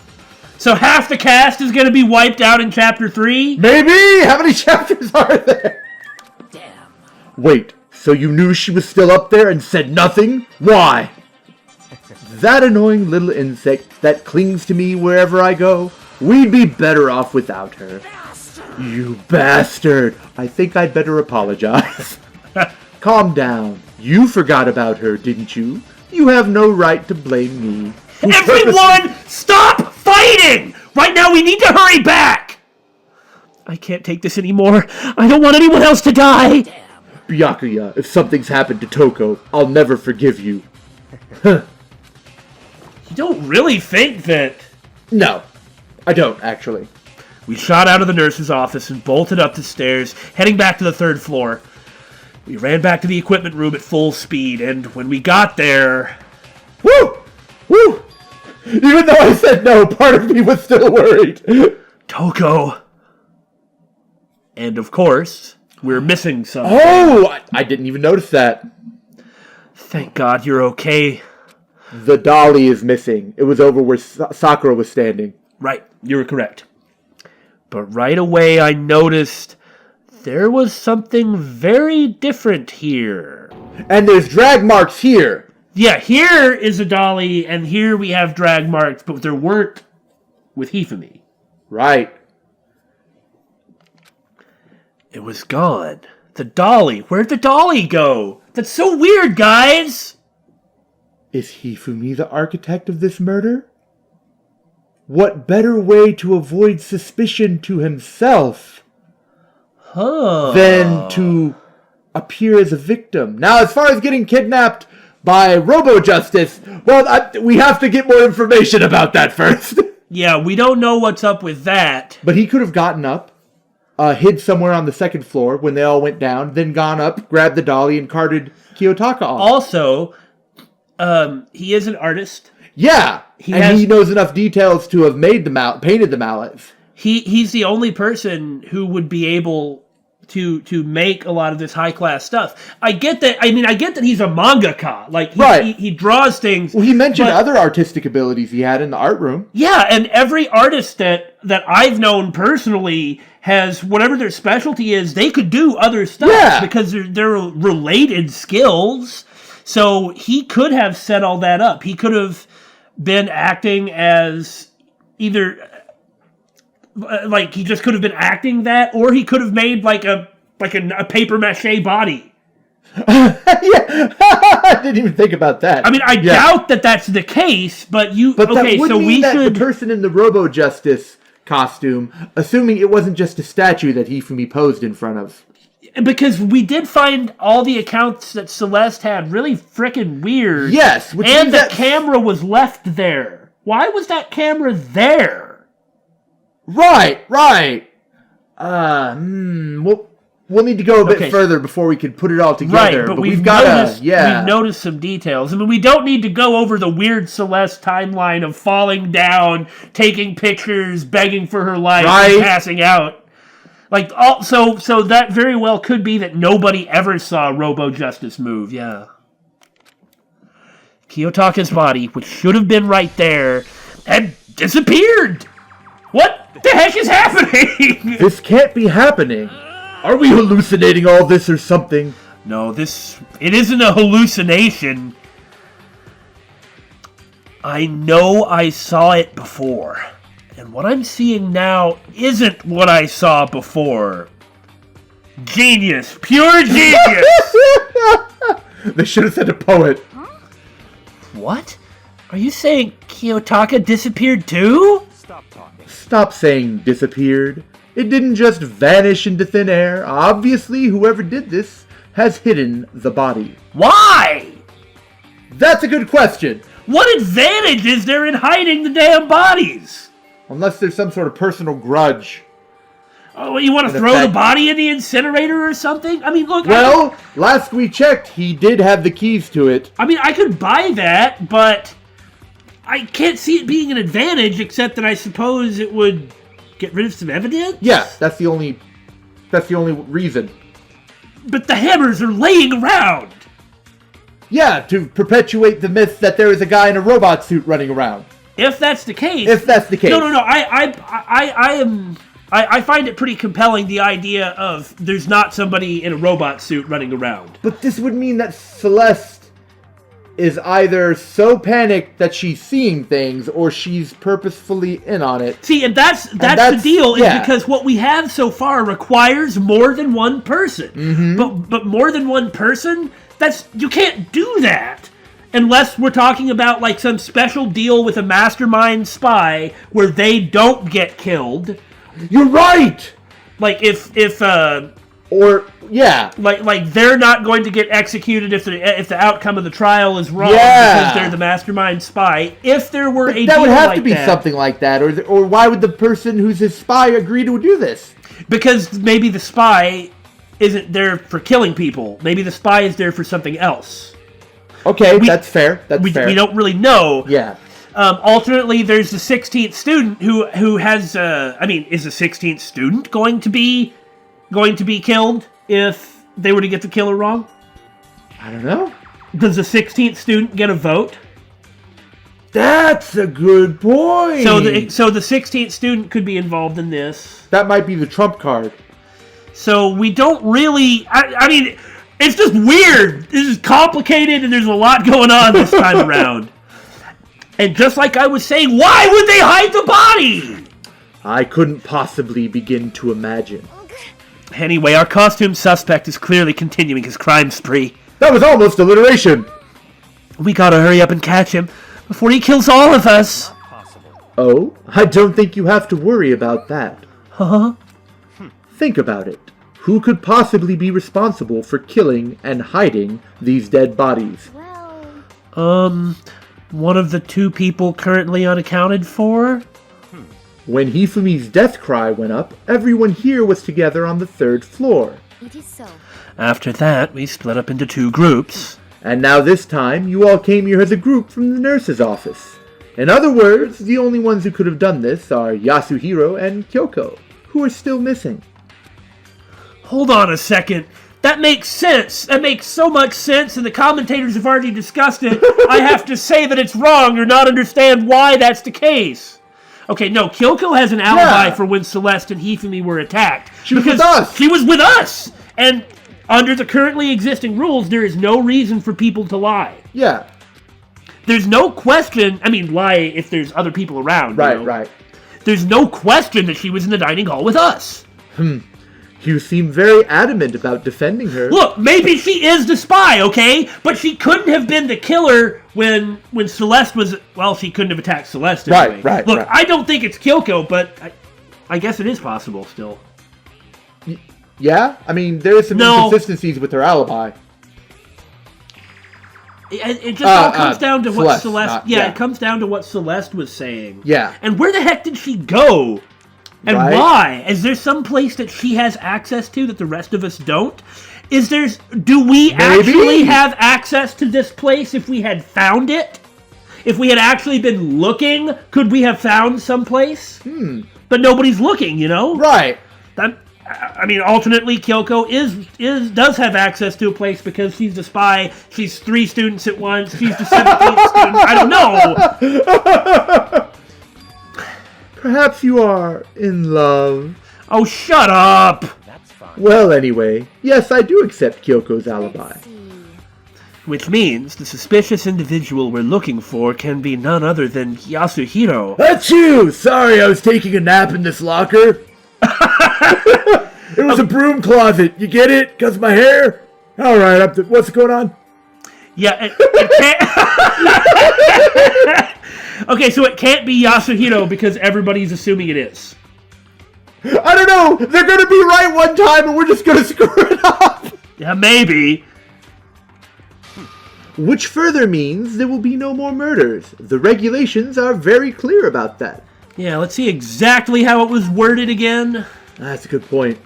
So half the cast is going to be wiped out in Chapter 3? Maybe? How many chapters are there? Damn. Wait, so you knew she was still up there and said nothing? Why? That annoying little insect that clings to me wherever I go, we'd be better off without her. You bastard! I think I'd better apologize. Calm down. You forgot about her, didn't you? You have no right to blame me. Everyone, stop fighting! Right now we need to hurry back! I can't take this anymore. I don't want anyone else to die. Byakuya, if something's happened to Toko, I'll never forgive you. You don't really think that... No, I don't, actually. We shot out of the nurse's office and bolted up the stairs, heading back to the 3rd floor. We ran back to the equipment room at full speed, and when we got there... Woo! Woo! Even though I said no, part of me was still worried. Toko. And of course, we're missing something. Oh! I didn't even notice that. Thank God you're okay. The dolly is missing. It was over where Sakura was standing. Right, you were correct. But right away I noticed there was something very different here. And there's drag marks here. Yeah, here is a dolly, and here we have drag marks, but there weren't with Hifumi. Right. It was gone. The dolly. Where'd the dolly go? That's so weird, guys! Is Hifumi the architect of this murder? What better way to avoid suspicion to himself than to appear as a victim? Now, as far as getting kidnapped by Robo Justice, well, we have to get more information about that first. Yeah, we don't know what's up with that. But he could have gotten up, hid somewhere on the second floor when they all went down, then gone up, grabbed the dolly, and carted Kiyotaka off. Also, he is an artist. Yeah, he knows enough details to have made painted the mallets. He's the only person who would be able to make a lot of this high class stuff. I get that. I mean, I get that he's a mangaka. Like, he draws things. Well, he mentioned other artistic abilities he had in the art room. Yeah, and every artist that I've known personally has whatever their specialty is. They could do other stuff because they're related skills. So he could have set all that up. He could have been acting as either like he just could have been acting that, or he could have made like a paper mache body. Yeah, I didn't even think about that. I mean, I doubt that that's the case, but that would mean that the person in the Robo Justice costume, assuming it wasn't just a statue that Hifumi posed in front of. Because we did find all the accounts that Celeste had really frickin' weird. Yes, and the camera was left there. Why was that camera there? Right. We'll need to go a bit further before we can put it all together. Right, but we've got we've noticed some details. I mean, we don't need to go over the weird Celeste timeline of falling down, taking pictures, begging for her life, and passing out. Like, so that very well could be that nobody ever saw Robo Justice move, yeah. Kiyotaka's body, which should have been right there, had disappeared! What the heck is happening? This can't be happening. Are we hallucinating all this or something? No, it isn't a hallucination. I know I saw it before. And what I'm seeing now isn't what I saw before. Genius. Pure genius. They should have said a poet. What? Are you saying Kiyotaka disappeared too? Stop saying disappeared. It didn't just vanish into thin air. Obviously, whoever did this has hidden the body. Why? That's a good question. What advantage is there in hiding the damn bodies? Unless there's some sort of personal grudge. Oh, you want to throw the body in the incinerator or something? I mean, look. Well, last we checked, he did have the keys to it. I mean, I could buy that, but I can't see it being an advantage, except that I suppose it would get rid of some evidence? Yeah, that's the only reason. But the hammers are laying around! Yeah, to perpetuate the myth that there is a guy in a robot suit running around. If that's the case. No. I find it pretty compelling, the idea of there's not somebody in a robot suit running around. But this would mean that Celeste is either so panicked that she's seeing things, or she's purposefully in on it. See, and that's the deal, is because what we have so far requires more than one person. Mm-hmm. But more than one person, you can't do that. Unless we're talking about like some special deal with a mastermind spy where they don't get killed. You're right. Like if like they're not going to get executed if the outcome of the trial is wrong because they're the mastermind spy. If there were a that deal would have like to be that, something like that, or why would the person who's his spy agree to do this? Because maybe the spy isn't there for killing people. Maybe the spy is there for something else. Okay, that's fair. We don't really know. Yeah. Alternately, there's the 16th student who has. Is the 16th student going to be killed if they were to get the killer wrong? I don't know. Does the 16th student get a vote? That's a good point. So the 16th student could be involved in this. That might be the trump card. So we don't really. I mean, It's just weird. This is complicated, and there's a lot going on this time around. And just like I was saying, why would they hide the body? I couldn't possibly begin to imagine. Anyway, our costume suspect is clearly continuing his crime spree. That was almost alliteration. We gotta hurry up and catch him before he kills all of us. Oh, I don't think you have to worry about that. Huh? Think about it. Who could possibly be responsible for killing and hiding these dead bodies? Well, One of the 2 people currently unaccounted for? When Hifumi's death cry went up, everyone here was together on the 3rd floor. it is so. After that, we split up into 2 groups. And now this time, you all came here as a group from the nurse's office. In other words, the only ones who could have done this are Yasuhiro and Kyoko, who are still missing. Hold on a second. That makes sense. That makes so much sense, and the commentators have already discussed it. I have to say that it's wrong or not understand why that's the case. Okay, no, Kyoko has an alibi for when Celeste and Hifumi were attacked. She was with us! She was with us! And under the currently existing rules, there is no reason for people to lie. Yeah. There's no question, lie if there's other people around. Right. There's no question that she was in the dining hall with us. You seem very adamant about defending her. Look, maybe she is the spy, okay? But she couldn't have been the killer when Celeste was... Well, she couldn't have attacked Celeste anyway. Right. Look, I don't think it's Kyoko, but I guess it is possible still. Yeah? There is some inconsistencies with her alibi. It just all comes down to what Celeste... It comes down to what Celeste was saying. Yeah. And where the heck did she go? And why? Is there some place that she has access to that the rest of us don't? Do we actually have access to this place if we had found it? If we had actually been looking, could we have found some place? But nobody's looking, Right. Alternately, Kyoko does have access to a place because she's the spy. She's 3 students at once. She's the 17th student. I don't know. Perhaps you are in love. Oh, shut up! That's fine. Well, anyway, yes, I do accept Kyoko's alibi. Which means the suspicious individual we're looking for can be none other than Yasuhiro. That's you! Sorry, I was taking a nap in this locker. It was a broom closet. You get it? 'Cause my hair? Alright, what's going on? Yeah, it can't... Okay, so it can't be Yasuhiro because everybody's assuming it is. I don't know! They're gonna be right one time and we're just gonna screw it up! Yeah, maybe. Which further means there will be no more murders. The regulations are very clear about that. Yeah, let's see exactly how it was worded again. That's a good point.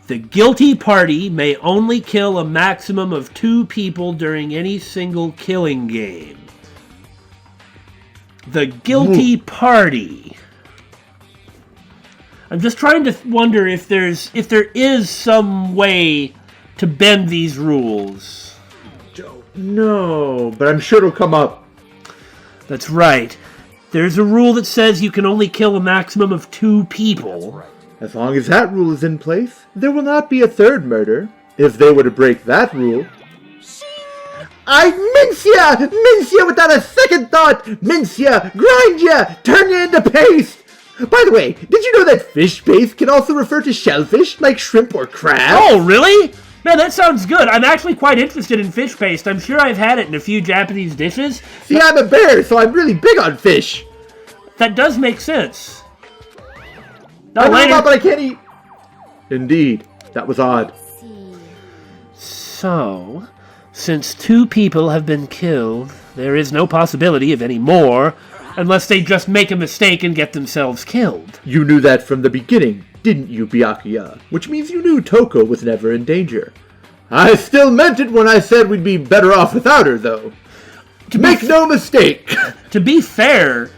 The guilty party may only kill a maximum of 2 people during any single killing game. The guilty party. I'm just trying to wonder if there is some way to bend these rules. No, but I'm sure it'll come up. That's right. There's a rule that says you can only kill a maximum of 2 people. As long as that rule is in place, there will not be a 3rd murder. If they were to break that rule... I mince ya without a second thought! Mince ya! Grind ya! Turn ya into paste! By the way, did you know that fish paste can also refer to shellfish, like shrimp or crab? Oh, really? Man, that sounds good. I'm actually quite interested in fish paste. I'm sure I've had it in a few Japanese dishes. See, I'm a bear, so I'm really big on fish. That does make sense. I know, but I can't eat. Indeed, that was odd. So, since 2 people have been killed, there is no possibility of any more, unless they just make a mistake and get themselves killed. You knew that from the beginning, didn't you, Byakuya? Which means you knew Toko was never in danger. I still meant it when I said we'd be better off without her, though. Make no mistake! To be fair,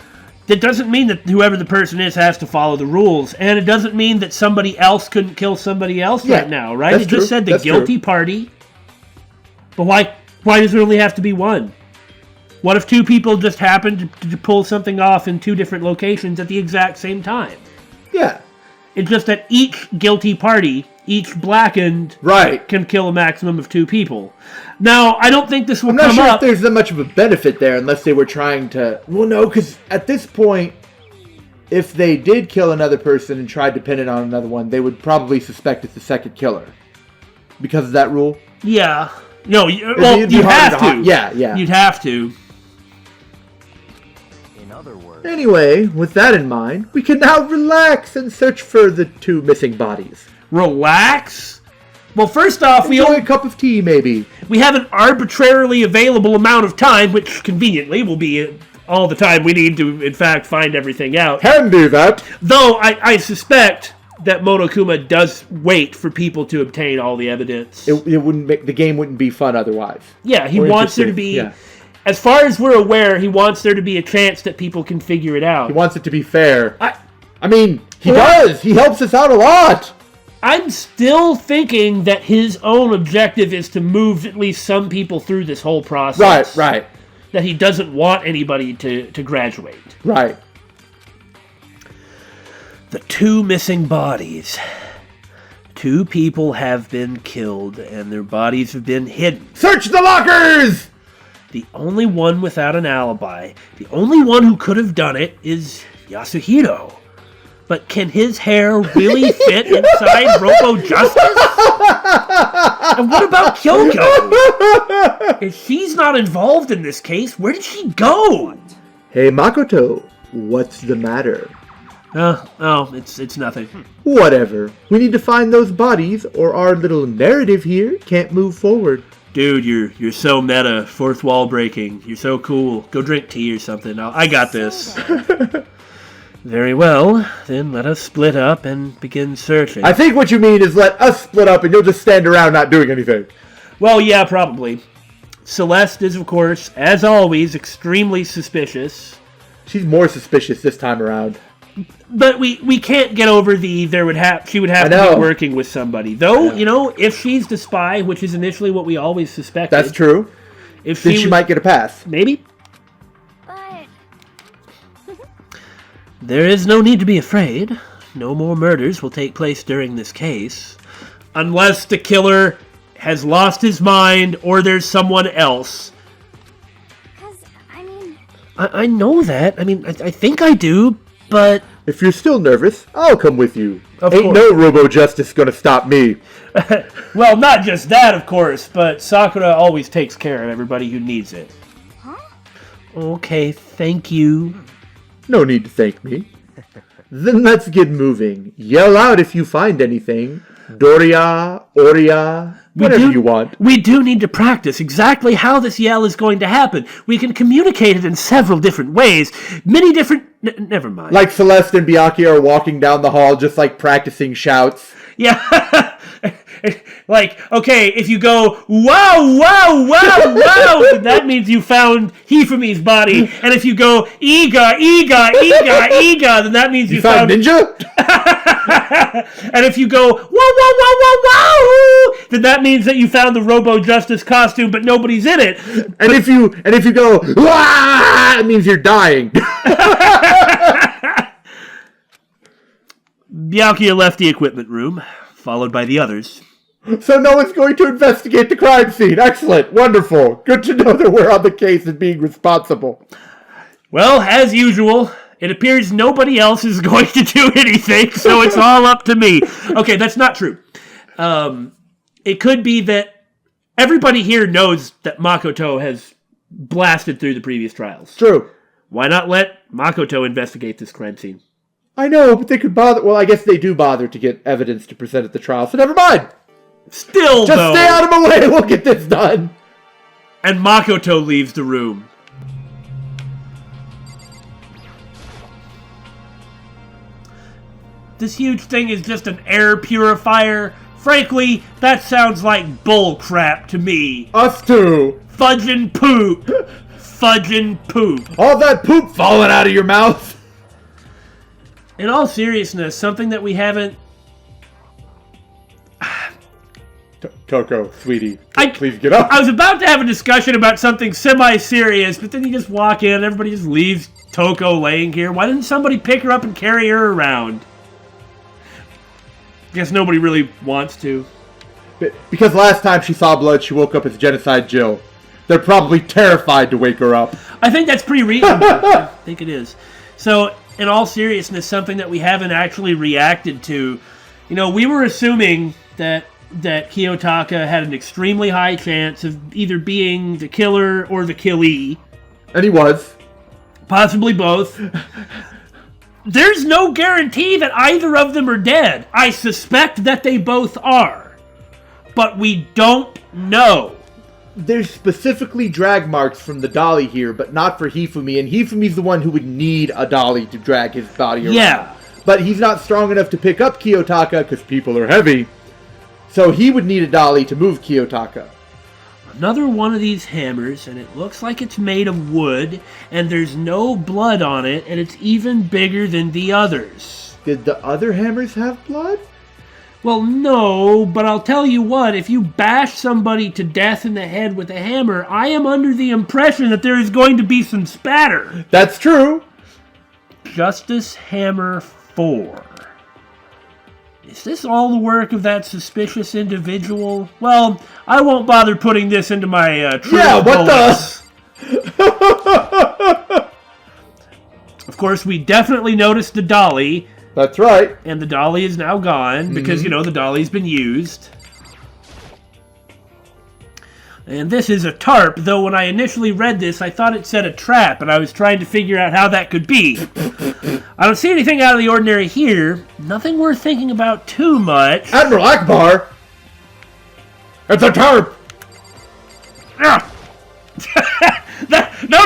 that doesn't mean that whoever the person is has to follow the rules, and it doesn't mean that somebody else couldn't kill somebody else right now, right? It just said the guilty party. But why does there only have to be one? What if 2 people just happened to pull something off in 2 different locations at the exact same time? Yeah. It's just that each guilty party each blackened Right. can kill a maximum of 2 people. Now, I don't think this will I'm not come sure up. if there's that much of a benefit there unless they were trying to... Well, no, because at this point, if they did kill another person and tried to pin it on another one, they would probably suspect it's the second killer. Because of that rule? Yeah. No, you It'd be have harder to. Yeah. You'd have to. In other words, Anyway, with that in mind, we can now relax and search for the 2 missing bodies. Relax? Well, first off, Enjoy a cup of tea, maybe. we have an arbitrarily available amount of time, which conveniently will be all the time we need to, in fact, find everything out. Can do that. Though I suspect that Monokuma does wait for people to obtain all the evidence. It wouldn't make the game wouldn't be fun otherwise. Yeah, he Or wants there to interesting, be, yeah. as far as we're aware, he wants there to be a chance that people can figure it out. He wants it to be fair. I mean, he Or- does. He helps us out a lot. I'm still thinking that his own objective is to move at least some people through this whole process. Right. That he doesn't want anybody to graduate. Right. The 2 missing bodies. 2 people have been killed, and their bodies have been hidden. Search the lockers! The only one without an alibi, the only one who could have done it, is Yasuhiro. But can his hair really fit inside Robo Justice? And what about Kyoko? If she's not involved in this case, where did she go? Hey, Makoto. What's the matter? It's nothing. Whatever. We need to find those bodies, or our little narrative here can't move forward. Dude, you're so meta, fourth wall breaking. You're so cool. Go drink tea or something. I got this. Very well, then let us split up and begin searching. I think what you mean is let us split up and you'll just stand around not doing anything. Well, yeah, probably. Celeste is, of course, as always, extremely suspicious. She's more suspicious this time around. But we can't get over she would have to be working with somebody. Though, if she's the spy, which is initially what we always suspected. That's true. If Then she might get a pass. Maybe. But There is no need to be afraid. No more murders will take place during this case. Unless the killer has lost his mind or there's someone else. I know that. I think I do, but... If you're still nervous, I'll come with you. Of Ain't course. no Robo Justice gonna stop me. Well, not just that, of course, but Sakura always takes care of everybody who needs it. Okay, thank you. No need to thank me. Then let's get moving. Yell out if you find anything. Doria, Oria, whatever you want. We do need to practice exactly how this yell is going to happen. We can communicate it in several different ways. Many different... never mind. Like Celeste and Byakuya are walking down the hall just like practicing shouts. Yeah. Like, okay, if you go, wow, wow, wow, wow, then that means you found Hifumi's body. And if you go, Iga, Iga, Iga, Iga, then that means you found Ninja? And if you go, wow, wow, wow, wow, wow, then that means that you found the Robo Justice costume, but nobody's in it. And if you go, wah, it means you're dying. Byakuya left the equipment room, followed by the others. So no one's going to investigate the crime scene. Excellent. Wonderful. Good to know that we're on the case and being responsible. Well, as usual, it appears nobody else is going to do anything, so it's all up to me. Okay, that's not true. It could be that everybody here knows that Makoto has blasted through the previous trials. True. Why not let Makoto investigate this crime scene? I know, but they could bother. Well, I guess they do bother to get evidence to present at the trial, so never mind. Still, Just though. stay out of my way. We'll get this done. And Makoto leaves the room. This huge thing is just an air purifier. Frankly, that sounds like bull crap to me. Us too. Fudgin' poop. Fudgin' poop. All that poop falling out of your mouth. In all seriousness, something that we haven't... Toko, sweetie, I- please get up. I was about to have a discussion about something semi-serious, but then you just walk in, everybody just leaves Toko laying here. Why didn't somebody pick her up and carry her around? Guess nobody really wants to. Because last time she saw blood, she woke up as Genocide Jill. They're probably terrified to wake her up. I think that's pretty reasonable. I think it is. So, in all seriousness, something that we haven't actually reacted to, we were assuming that Kiyotaka had an extremely high chance of either being the killer or the killee. And he was. Possibly both. There's no guarantee that either of them are dead. I suspect that they both are. But we don't know. There's specifically drag marks from the dolly here, but not for Hifumi, and Hifumi's the one who would need a dolly to drag his body around. Yeah. But he's not strong enough to pick up Kiyotaka, because people are heavy. So he would need a dolly to move Kiyotaka. Another one of these hammers, and it looks like it's made of wood, and there's no blood on it, and it's even bigger than the others. Did the other hammers have blood? Well, no, but I'll tell you what, if you bash somebody to death in the head with a hammer, I am under the impression that there is going to be some spatter. That's true. Justice Hammer 4. Is this all the work of that suspicious individual? Well, I won't bother putting this into my what the? Of course, we definitely noticed the dolly. That's right. And the dolly is now gone because, the dolly's been used. And this is a tarp, though when I initially read this, I thought it said a trap, and I was trying to figure out how that could be. I don't see anything out of the ordinary here. Nothing worth thinking about too much. Admiral Akbar! It's a tarp! Ah. No!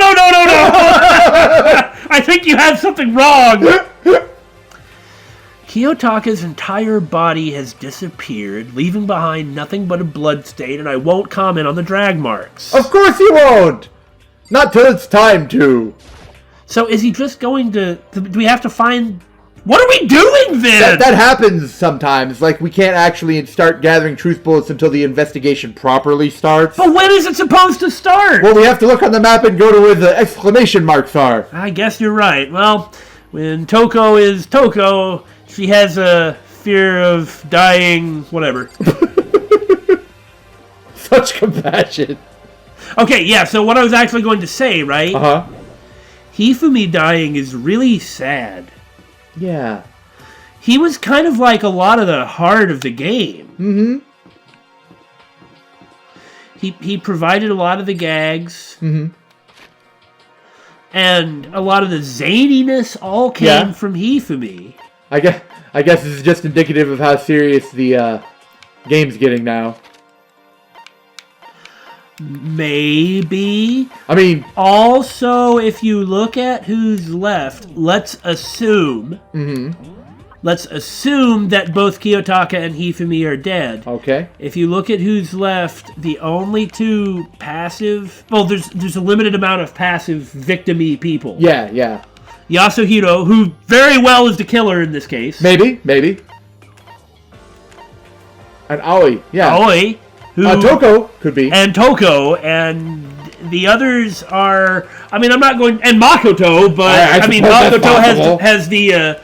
I think you have something wrong! Kiyotaka's entire body has disappeared, leaving behind nothing but a blood stain, and I won't comment on the drag marks. Of course he won't! Not till it's time to. So is he just going to... Do we have to find... What are we doing then? That happens sometimes. Like, we can't actually start gathering truth bullets until the investigation properly starts. But when is it supposed to start? Well, we have to look on the map and go to where the exclamation marks are. I guess you're right. Well, when Toko is Toko... She has a fear of dying, whatever. Such compassion. Okay, yeah, so what I was actually going to say, right? Uh-huh. Hifumi dying is really sad. Yeah. He was kind of like a lot of the heart of the game. Mm-hmm. He provided a lot of the gags. Mm-hmm. And a lot of the zaniness all came from Hifumi. I guess this is just indicative of how serious the game's getting now. Maybe. I mean... Also, if you look at who's left, let's assume... Let's assume that both Kiyotaka and Hifumi are dead. Okay. If you look at who's left, the only two passive... Well, there's a limited amount of passive victim-y people. Yeah. Yasuhiro, who very well is the killer in this case. Maybe. And Aoi, yeah. Aoi, who... Toko could be. And Toko, and the others are... I mean, I'm not going... And Makoto, but... I mean, Makoto has the...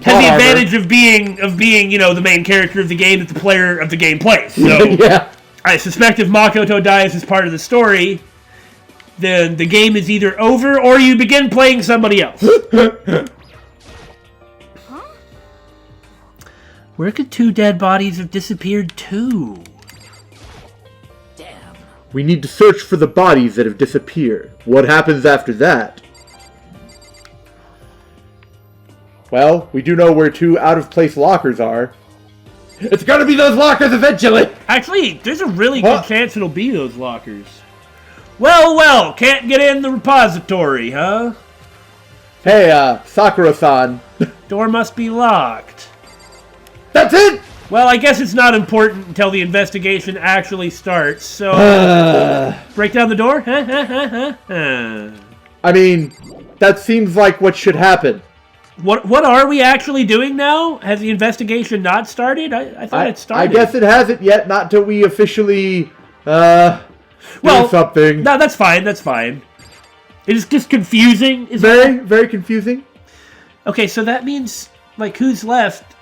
Has the advantage of being, the main character of the game that the player of the game plays. So, yeah. I suspect if Makoto dies as part of the story... then the game is either over or you begin playing somebody else. Where could two dead bodies have disappeared to? Damn. We need to search for the bodies that have disappeared. What happens after that? Well, we do know where two out-of-place lockers are. It's gonna be those lockers eventually! Actually, there's a really good chance it'll be those lockers. Well, can't get in the repository, huh? Hey, Sakura-san. Door must be locked. That's it! Well, I guess it's not important until the investigation actually starts, so... break down the door? I mean, that seems like what should happen. What are we actually doing now? Has the investigation not started? I thought it started. I guess it hasn't yet, not till we officially, do something. No, that's fine. It's just confusing. Very confusing. Okay, so that means, like, who's left?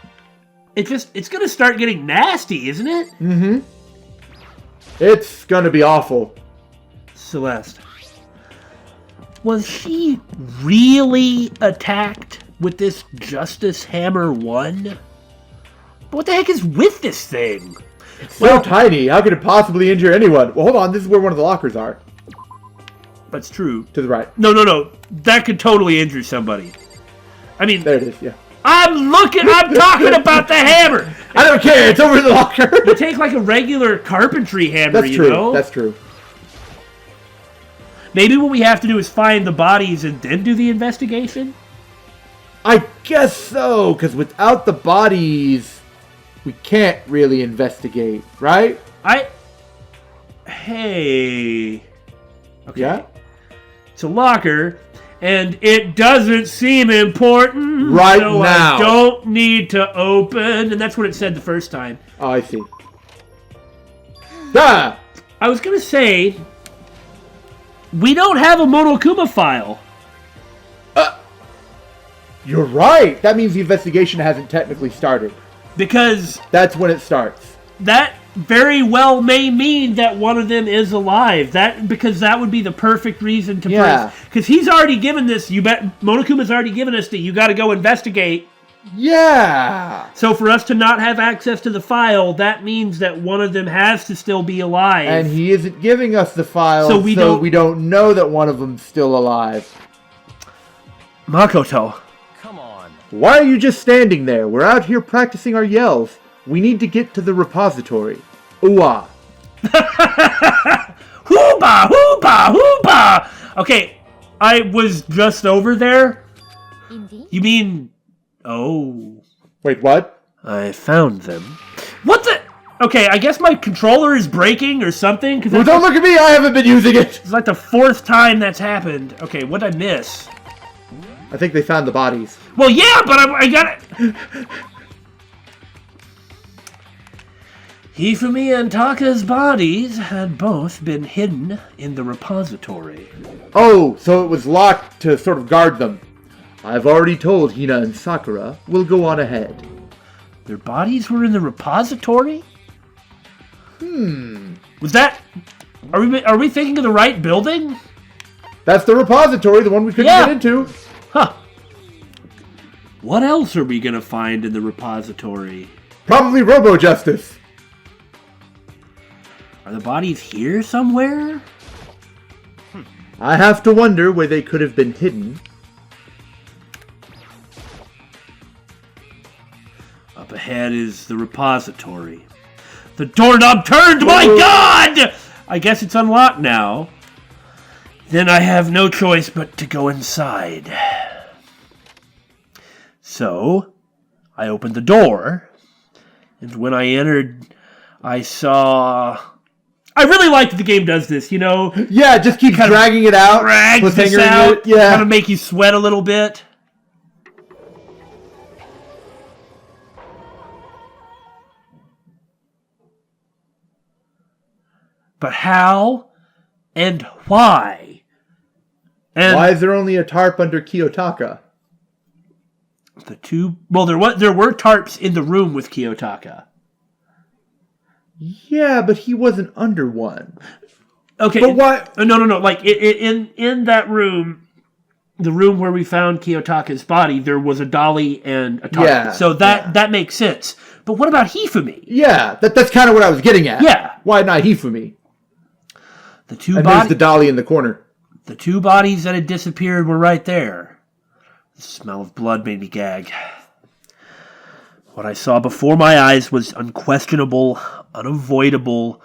it's gonna start getting nasty, isn't it? Mm-hmm. It's gonna be awful. Celeste. Was she really attacked with this Justice Hammer 1? What the heck is with this thing? It's so tiny. How could it possibly injure anyone? Well, hold on. This is where one of the lockers are. That's true. To the right. No. That could totally injure somebody. I mean... There it is, yeah. I'm talking about the hammer! I don't care. It's over the locker. You take like a regular carpentry hammer, That's true. you know? That's true. Maybe what we have to do is find the bodies and then do the investigation? I guess so, because without the bodies, we can't really investigate, right? Hey. Okay. Yeah? It's a locker, and it doesn't seem important. Right so now. I don't need to open, and that's what it said the first time. Oh, I see. Ah! I was going to say, we don't have a Monokuma file. You're right. That means the investigation hasn't technically started. Because That's when it starts. that very well may mean that one of them is alive. Because that would be the perfect reason to Yeah. because he's already given this. You bet Monokuma's already given us that you got to go investigate. Yeah! So for us to not have access to the file, that means that one of them has to still be alive. And he isn't giving us the file, So so we we don't know that one of them's still alive. Makoto. Come on. Why are you just standing there? We're out here practicing our yells. We need to get to the repository. Ooh-ah. Hooba, hooba, hooba! Okay, I was just over there. Indeed. You mean... Oh. Wait, what? I found them. What the... Okay, I guess my controller is breaking or something. Well, don't look at me! I haven't been using it! It's like the 4th time that's happened. Okay, what did I miss? I think they found the bodies. Well, yeah, but I got it. Hifumi and Taka's bodies had both been hidden in the repository. Oh, so it was locked to sort of guard them. I've already told Hina and Sakura. We'll go on ahead. Their bodies were in the repository? Was that... Are we thinking of the right building? That's the repository, the one we couldn't Yeah. get into. Huh. What else are we gonna find in the repository? Probably Robo Justice. Are the bodies here somewhere? I have to wonder where they could have been hidden. Up ahead is the repository. The doorknob turned, my Whoa. God! I guess it's unlocked now. Then I have no choice but to go inside. So, I opened the door, and when I entered, I saw... I really like that the game does this, you know? Yeah, just keep dragging it out. Drags this cliffhangering out, it. Yeah. kind of make you sweat a little bit. But how and why? And Why is there only a tarp under Kiyotaka? the two... Well, there were tarps in the room with Kiyotaka. Yeah, but he wasn't under one. Okay. But why? No. Like, in that room, the room where we found Kiyotaka's body, there was a dolly and a tarp. Yeah, So that makes sense. But what about Hifumi? Yeah, that's kind of what I was getting at. Yeah. Why not Hifumi? The two And there's bodies... the dolly in the corner. The two bodies that had disappeared were right there. The smell of blood made me gag. What I saw before my eyes was unquestionable, unavoidable,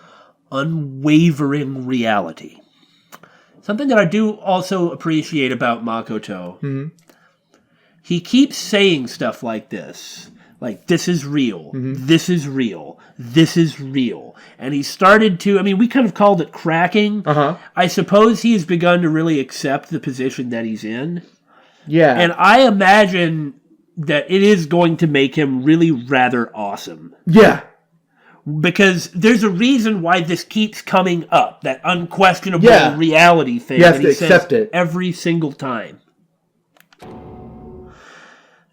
unwavering reality. Something that I do also appreciate about Makoto. Mm-hmm. He keeps saying stuff like this. Like, this is real. Mm-hmm. This is real. This is real. And he started to, I mean, we kind of called it cracking. Uh-huh. I suppose he has begun to really accept the position that he's in. Yeah. And I imagine that it is going to make him really rather awesome. Yeah. Because there's a reason why this keeps coming up. That unquestionable Yeah. reality thing. He has that to says accept it. every single time.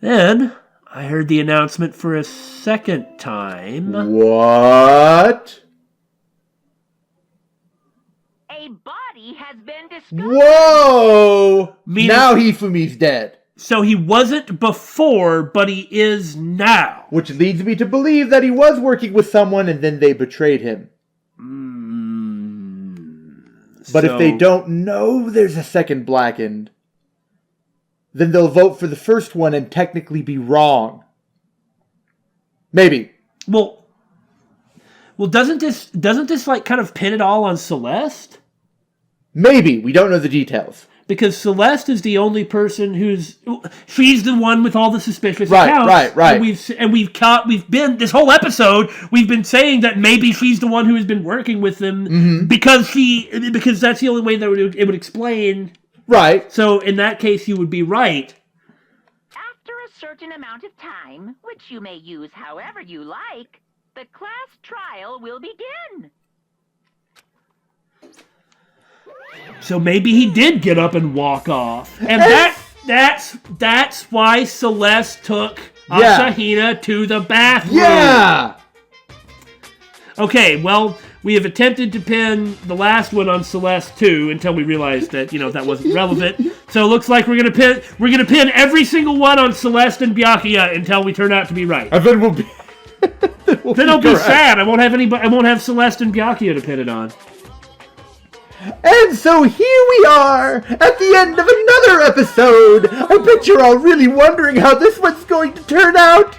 Then I heard the announcement for a second time. What? A body has been discovered. Whoa! Meaning- Now Hifumi's dead. So he wasn't before, but he is now. Which leads me to believe that he was working with someone and then they betrayed him. But if they don't know there's a second Blackened, then they'll vote for the first one and technically be wrong. Maybe. Well, doesn't this like kind of pin it all on Celeste? Maybe. We don't know the details. Because Celeste is the only person she's the one with all the suspicious Right, accounts. right. And we've been this whole episode we've been saying that maybe she's the one who has been working with them because that's the only way that it would explain. Right. So in that case, you would be right. After a certain amount of time, which you may use however you like, the class trial will begin. So maybe he did get up and walk off, and that's why Celeste took Asahina to the bathroom. Yeah. Okay, well, we have attempted to pin the last one on Celeste too until we realized that that wasn't relevant. So it looks like we're gonna pin every single one on Celeste and Byakuya until we turn out to be right. And then we'll be. Then I'll be sad. I won't have Celeste and Byakuya to pin it on. And so here we are at the end of another episode. I bet you're all really wondering how this one's going to turn out.